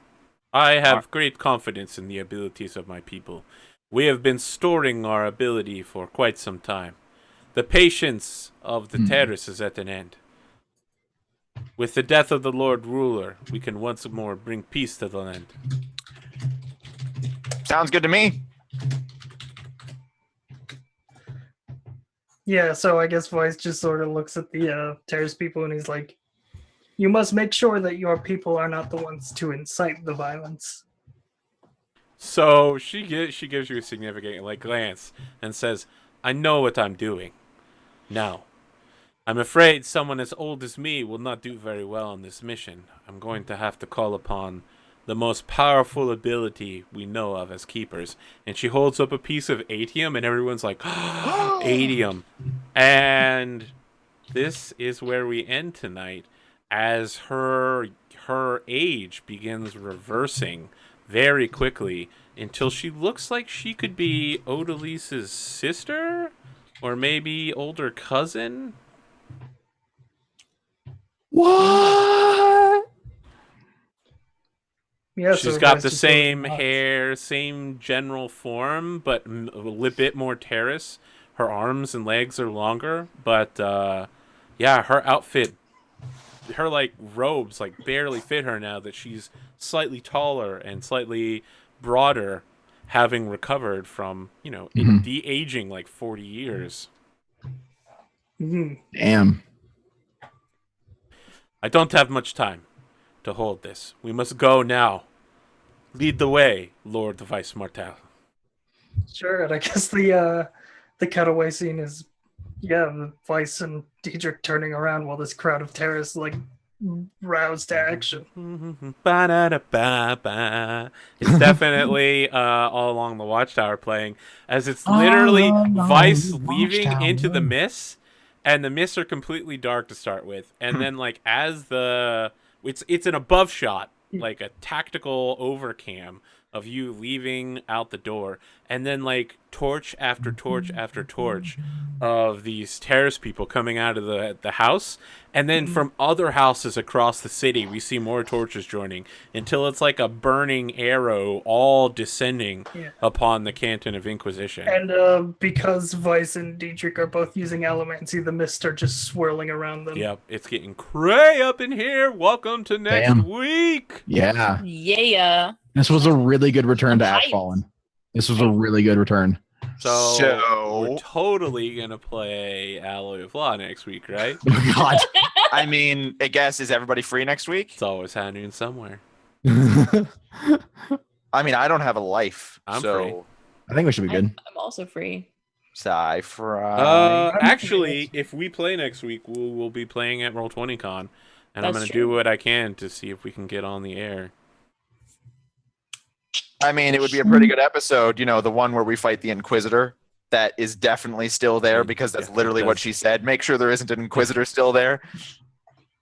I have great confidence in the abilities of my people. We have been storing our ability for quite some time. The patience of the terrace is at an end. With the death of the Lord Ruler, we can once more bring peace to the land. Sounds good to me. Yeah, so I guess Vyse just sort of looks at the terrace people and he's like, you must make sure that your people are not the ones to incite the violence. So she gives you a significant glance and says, I know what I'm doing. Now, I'm afraid someone as old as me will not do very well on this mission. I'm going to have to call upon the most powerful ability we know of as keepers. And she holds up a piece of atium and everyone's like, atium. And this is where we end tonight as her age begins reversing very quickly until she looks like she could be Odalys's sister or maybe older cousin. What? Yeah, She's so got Vyse the just really same nuts. hair, same general form, but a little bit more terrace. Her arms and legs are longer, but yeah, her outfit, her like robes like barely fit her now that she's slightly taller and slightly broader, having recovered from Mhm. de-aging like 40 years. Mhm. Damn. I don't have much time to hold this. We must go now. Lead the way, Lord Vyse Martel. Sure, and I guess the cutaway scene is the Vyse and Diedrich turning around while this crowd of terrorists like roused to action. Ba-da-da-ba-ba. It's definitely all along the Watchtower playing, as it's literally All along Vyse the leaving into the Watchtower. mists, and the mists are completely dark to start with, and then like as it's an above shot, like a tactical overcam of you leaving out the door, and then like torch after torch after torch of these terrace people coming out of the house, and then from other houses across the city we see more torches joining until it's like a burning arrow all descending Yeah. upon the canton of Inquisition. And because Vyse and Diedrich are both using Allomancy, the mists are just swirling around them. Yep, it's getting cray up in here. Welcome to next Damn. week. Yeah. Yeah. This was a really good return to Hype. Ashfallen. This was a really good return. So we're totally gonna play Alloy of Law next week, right? Oh, God. I mean, I guess, is everybody free next week? It's always happening somewhere. I mean, I don't have a life. I'm so free. I think we should be good. I'm also free. SciFri. Actually, if we play next week, we'll be playing at Roll20Con, and I'm That's gonna true. do what I can to see if we can get on the air. I mean, it would be a pretty good episode. You know, the one where we fight the Inquisitor. That is definitely still there because that's Yeah, literally it what does. she said. Make sure there isn't an Inquisitor still there.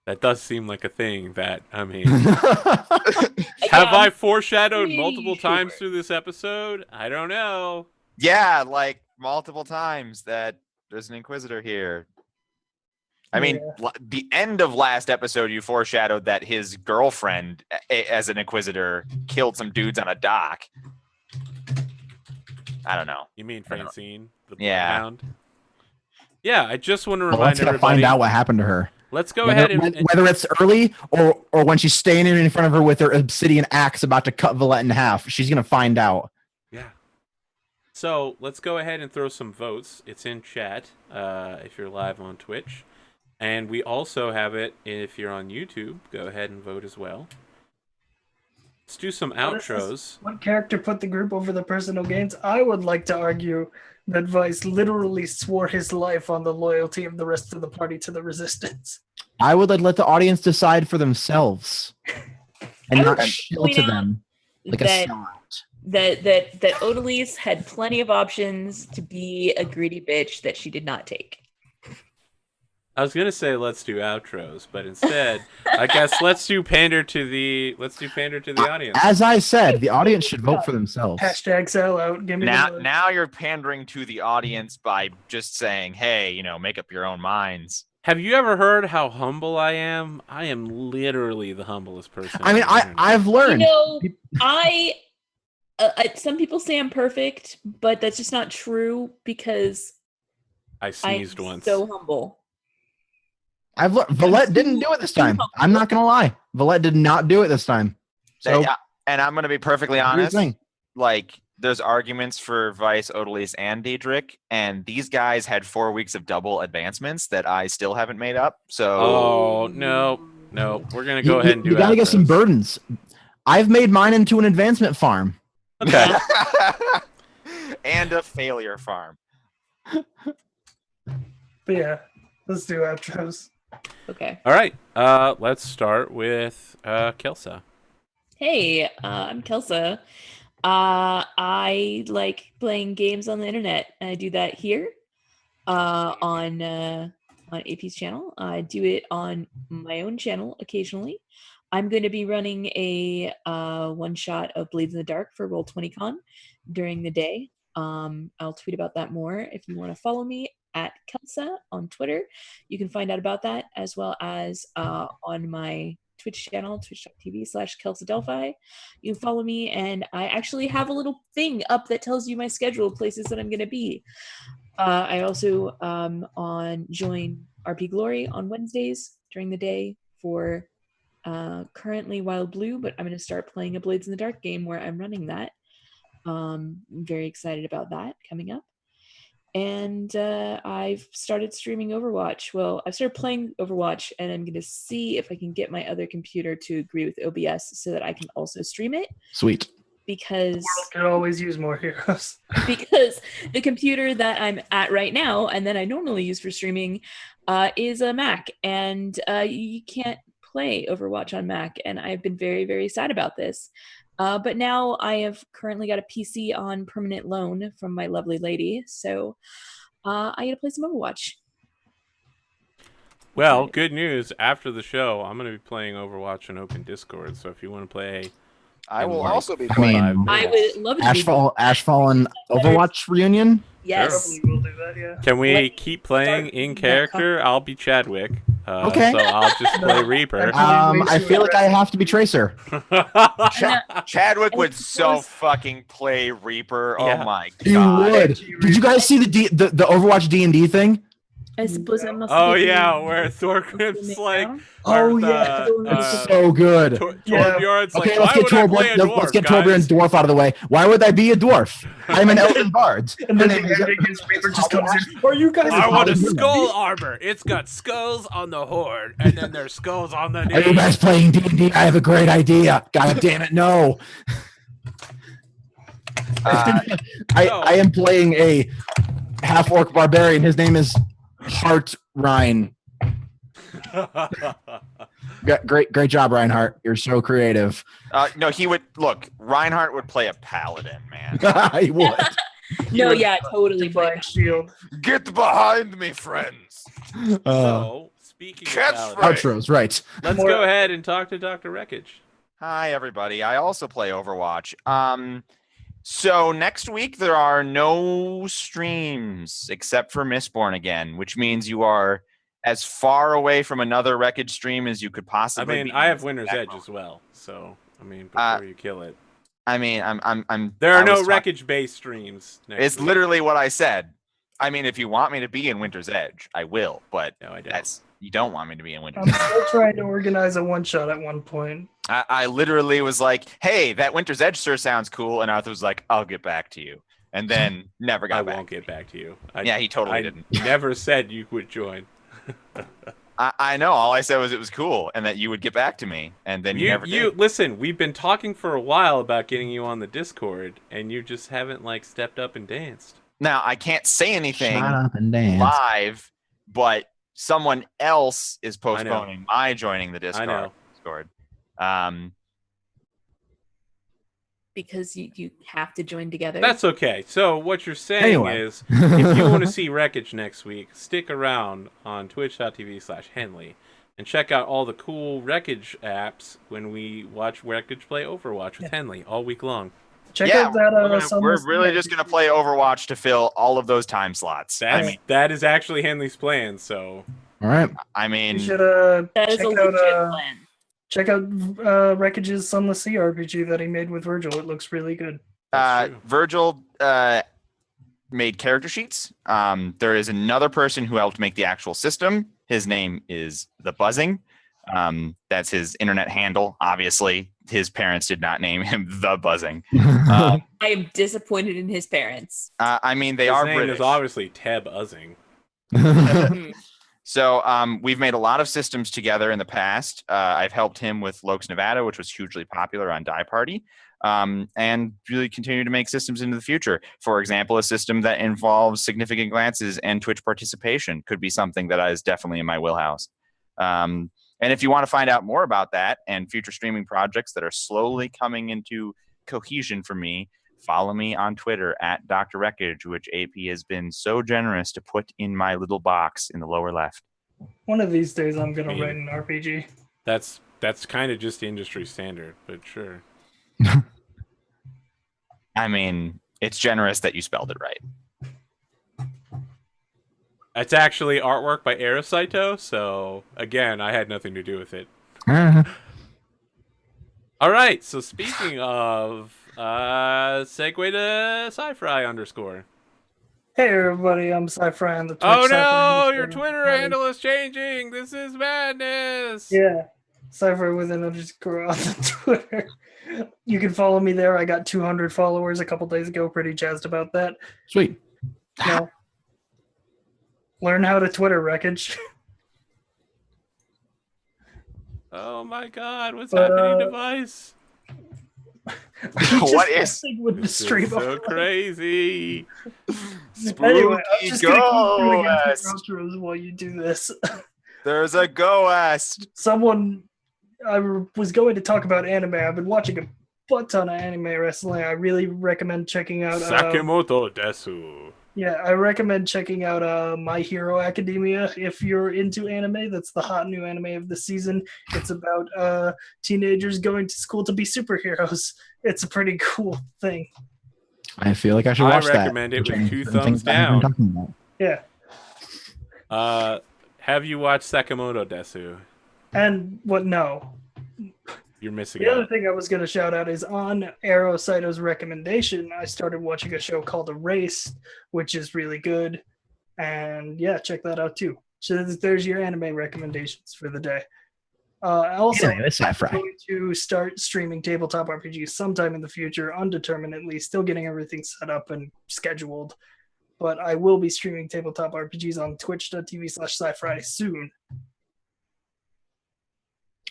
That does seem like a thing that, I mean, Yeah, have I I'm foreshadowed pretty multiple times sure. through this episode? I don't know. Yeah, like multiple times that there's an Inquisitor here. I mean, the end of last episode, you foreshadowed that his girlfriend, as an Inquisitor, killed some dudes on a dock. I don't know. You mean I don't know. Francine, the Yeah. Bloodhound? Yeah, I just want to well, remind let's gotta everybody. find out what happened to her. Let's go Whether, ahead and whether it's early or when she's standing in front of her with her obsidian axe about to cut Valette in half. She's gonna find out. yeah. So let's go ahead and throw some votes. It's in chat if you're live on Twitch, and we also have it if you're on YouTube. Go ahead and vote as well. Let's do some What is this? outros. What character put the group over the personal gains? I would like to argue that Vyse literally swore his life on the loyalty of the rest of the party to the resistance. I would let the audience decide for themselves and I not would shill point to out them like that a sellout. that Odalys had plenty of options to be a greedy bitch that she did not take. I was gonna say let's do outros, but instead, I guess let's do pander to the audience. As I said, the audience should vote for themselves. Hashtag sellout. Give me Now, the now you're pandering to the audience by just saying, "Hey, you know, make up your own minds." Have you ever heard how humble I am? I am literally the humblest person. I mean, on the internet. I've learned. You know, some people say I'm perfect, but that's just not true because I I'm sneezed once. so humble. I've learned. Valette didn't do it this time. I'm not gonna lie. Valette did not do it this time. So And I'm going to be perfectly do your honest. thing. Like, there's arguments for Vyse, Odalys, and Diedrich, and these guys had 4 weeks of double advancements that I still haven't made up. So, Oh no, we're gonna go ahead and do. You gotta get some outros. burdens. I've made mine into an advancement farm. Okay. and a failure farm. But yeah, let's do outros. Okay. All right. Let's start with Kelsa. Hey, I'm Kelsa. I like playing games on the internet. I do that here on AP's channel. I do it on my own channel occasionally. I'm going to be running a one shot of Blades in the Dark for Roll20Con during the day. I'll tweet about that more if you want to follow me at Kelsa on Twitter. You can find out about that as well as on my Twitch channel, twitch.tv/KelsaDelphi. You can follow me, and I actually have a little thing up that tells you my schedule, places that I'm going to be. I also join RP Glory on Wednesdays during the day for currently Wild Blue, but I'm going to start playing a Blades in the Dark game where I'm running that. I'm very excited about that coming up. And I've started streaming Overwatch. Well, I've started playing Overwatch, and I'm going to see if I can get my other computer to agree with OBS so that I can also stream it. Sweet. Because World could always use more heroes. because the computer that I'm at right now and that I normally use for streaming is a Mac, and you can't play Overwatch on Mac, and I've been very, very sad about this. But now I have currently got a PC on permanent loan from my lovely lady, so I get to play some Overwatch. Well, good news. After the show, I'm going to be playing Overwatch on Open Discord, so if you want to play... I will like also be I playing. mean, I would love to Ashfall Overwatch reunion. Yes. Probably will do that, yeah. Can we Let- keep playing in character? I'll be Chadwick. Okay. So I'll just play Reaper. I feel like I have to be Tracer. Chadwick And would of so course- fucking play Reaper. Yeah. Oh my You god. would. Did you guys see the Overwatch D&D thing? I suppose I must. Oh be yeah, doing- where Thorgrim's like, Oh, or yeah. So good. Yeah. Torbjorn's like, Okay, why let's get would I play a dwarf, let's get guys? Torbjorn's dwarf out of the way. Why would I be a dwarf? I'm an elven bard. And then Her the name is- Against Reaper just comes in. Are you guys? I want a Hallelujah. skull armor. It's got skulls on the horde, and then there's skulls on the Are you guys knees. playing D&D? I have a great idea. God damn it, no. I am playing a half-orc barbarian. His name is Hart Ryan. Great job, Reinhardt. You're so creative. No, he would look. Reinhardt would play a paladin, man. I would. No, yeah, totally. Divine Shield. Get behind me, friends. So, speaking of Catchphrase. paladins, Outros, right. let's More- go ahead and talk to Dr. Wreckage. Hi, everybody. I also play Overwatch. So next week there are no streams except for Mistborn again, which means you are as far away from another Wreckage stream as you could I possibly mean, be. I have Winter's That Edge moment. as well, so I mean, before you kill it, I mean, I'm. there I are no was talk- Wreckage-based streams. Next It's week. literally what I said. I mean, if you want me to be in Winter's Edge, I will. But No, I don't. that's you don't want me to be in Winter's I'm Edge. still trying to organize a one shot at one point. I literally was like, "Hey, that Winter's Edge sure sounds cool," and Arthur was like, "I'll get back to you," and then never got I back. won't get back to you. Yeah, he totally I didn't. never said you would join. I know. All I said was it was cool, and that you would get back to me, and then you never did. Listen. We've been talking for a while about getting you on the Discord, and you just haven't like stepped up and danced. Now I can't say anything Shut up and dance. live, but someone else is I know. postponing my joining the Discord. know. Discord. Because you have to join together. That's okay. So what you're saying Anyway. is, if you want to see Wreckage next week, stick around on twitch.tv/Henley and check out all the cool Wreckage apps when we watch Wreckage play Overwatch with Henley all week long. Check Yeah, out that. we're really just gonna play Overwatch to fill all of those time slots. That is actually Henley's plan. So All right. I mean, You should That is check a out legit plan. check out Wreckage's Sunless Sea RPG that he made with Virgil. It looks really good. That's true. Virgil made character sheets. There is another person who helped make the actual system. His name is The Buzzing. That's his internet handle. Obviously, his parents did not name him The Buzzing. I am disappointed in his parents. I mean, they his are name British. is obviously Teb Uzzing. Mm. So we've made a lot of systems together in the past. I've helped him with Lokes, Nevada, which was hugely popular on Die Party, and really continue to make systems into the future. For example, a system that involves significant glances and Twitch participation could be something that is definitely in my wheelhouse. And if you want to find out more about that and future streaming projects that are slowly coming into cohesion for me, follow me on Twitter at Dr. Wreckage, which AP has been so generous to put in my little box in the lower left. One of these days, I'm gonna Me. write an RPG. That's kind of just industry standard, but sure. I mean, it's generous that you spelled it right. It's actually artwork by Erosaito, so again, I had nothing to do with it. All right. So speaking of, segue to SciFri _ Hey everybody, I'm SciFri on the Twitch. Oh SciFri no, your Twitter handle is changing. This is madness. Yeah, SciFri with an underscore on the Twitter. You can follow me there. I got 200 followers a couple days ago. Pretty jazzed about that. Sweet. No. Learn how to Twitter, Wreckage. Oh my God, what's happening to Vyse? What is with the This stream? is so crazy. Anyway, I'm just gonna keep doing West? outros while you do this. There's a Go West. I was going to talk about anime. I've been watching a butt ton of anime wrestling. I really recommend checking out. Sakamoto Desu. Yeah, I recommend checking out My Hero Academia if you're into anime. That's the hot new anime of the season. It's about teenagers going to school to be superheroes. It's a pretty cool thing. I feel like I should watch that. I recommend it with Which 2 I thumbs think I've been down. talking about. Yeah. Have you watched Sakamoto Desu? And what? No. You're missing The other out. thing I was going to shout out is on Erosaito's recommendation, I started watching a show called Erased, which is really good. And yeah, check that out too. So there's your anime recommendations for the day. Also, Anyway, it's I'm SciFri. going to start streaming tabletop RPGs sometime in the future, undeterminedly, still getting everything set up and scheduled. But I will be streaming tabletop RPGs on twitch.tv/SciFri soon.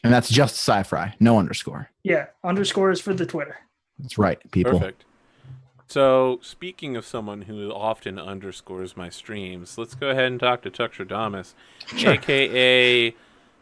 And that's just SciFri, no underscore. Yeah, underscores for the Twitter. That's right, people. Perfect. So, speaking of someone who often underscores my streams, let's go ahead and talk to Tuxtradamus, Sure. aka,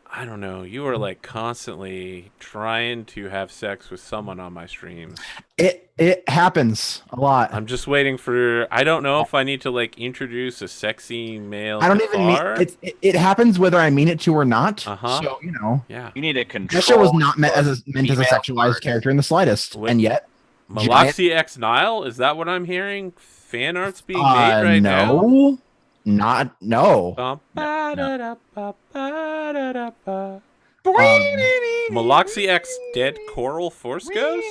I don't know, you are like constantly trying to have sex with someone on my streams. It happens a lot. I'm just waiting for, I don't know if I need to like introduce a sexy male I don't even guitar. mean it happens whether I mean it to or not. Uh-huh. So, you know, Yeah. You need to control. that show was not meant as a female sexualized parts. character in the slightest. Wait. And yet, Maloxy X Nile? Is that what I'm hearing? Fan art's being made right now? no. Not no. Maloxy X Dead Coral Force Ghost?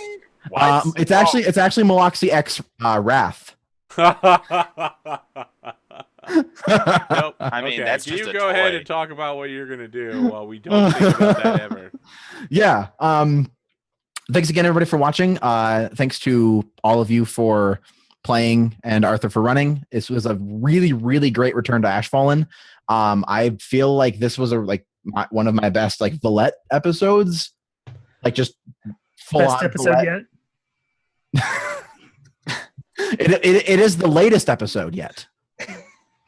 What? It's actually Maloxy X Wrath. Nope. I mean, Okay, that's can just you a go ahead toy. and talk about what you're gonna do while we don't think about that ever? Yeah. Thanks again, everybody, for watching. Thanks to all of you for playing and Arthur for running. This was a really, really great return to Ashfallen. I feel like this was one of my best Valette episodes. Like just full Best on episode Valette. yet. It is the latest episode yet.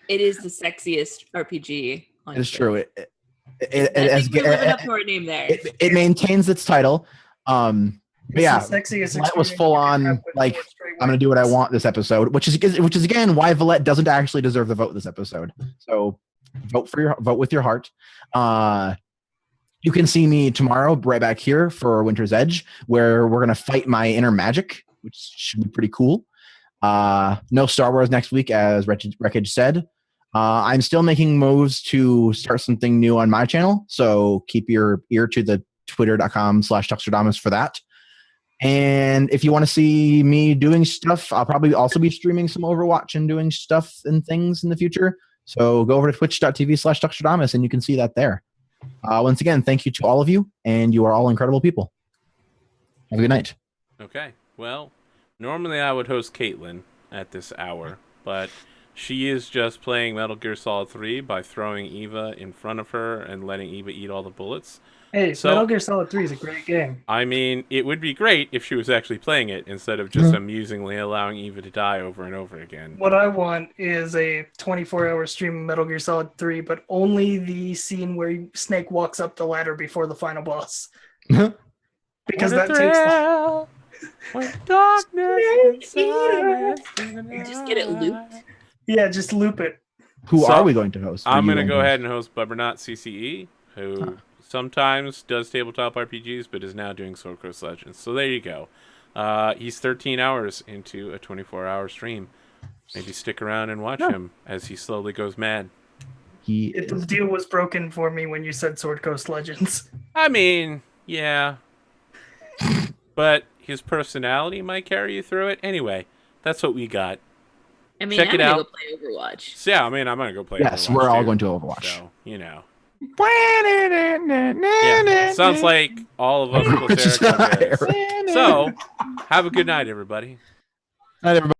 It is the sexiest RPG. On It is Twitter. true. I think we're living up to our name there. It maintains its title. But yeah, It's the sexiest Valette was experience full you can on, have with like, four straight I'm going to do what I want this episode, which is again why Valette doesn't actually deserve the vote this episode. So vote with your heart. You can see me tomorrow right back here for Winter's Edge, where we're going to fight my inner magic, which should be pretty cool. No Star Wars next week, as Wreckage said. I'm still making moves to start something new on my channel, so keep your ear to the twitter.com/Tuxtradamus for that. And if you want to see me doing stuff, I'll probably also be streaming some Overwatch and doing stuff and things in the future. So go over to twitch.tv/Tuxtradamus and you can see that there. Once again, thank you to all of you, and you are all incredible people. Have a good night. Okay. Well, normally I would host Caitlin at this hour, but she is just playing Metal Gear Solid 3 by throwing Eva in front of her and letting Eva eat all the bullets. Hey, So- Metal Gear Solid 3 is a great game. I mean, it would be great if she was actually playing it instead of just amusingly allowing Eva to die over and over again. What I want is a 24-hour stream of Metal Gear Solid 3, but only the scene where Snake walks up the ladder before the final boss. Because that takes long. When darkness and silence Just get it looped. Yeah, just loop it. Who So, are we going to host? I'm going going to go ahead and host Bubbernot CCE, who sometimes does tabletop RPGs, but is now doing Sword Coast Legends. So there you go. He's 13 hours into a 24-hour stream. Maybe stick around and watch him as he slowly goes mad. The The deal was broken for me when you said Sword Coast Legends. I mean, yeah. but his personality might carry you through it. Anyway, that's what we got. I mean, Check I'm it gonna out. go play Overwatch. So, yeah, I mean, I'm going to go play Yes, Overwatch, we're all too. going to Overwatch. So, you know. Yeah, sounds like all of us plus Eric are bears. So, have a good night, everybody. All right, everybody.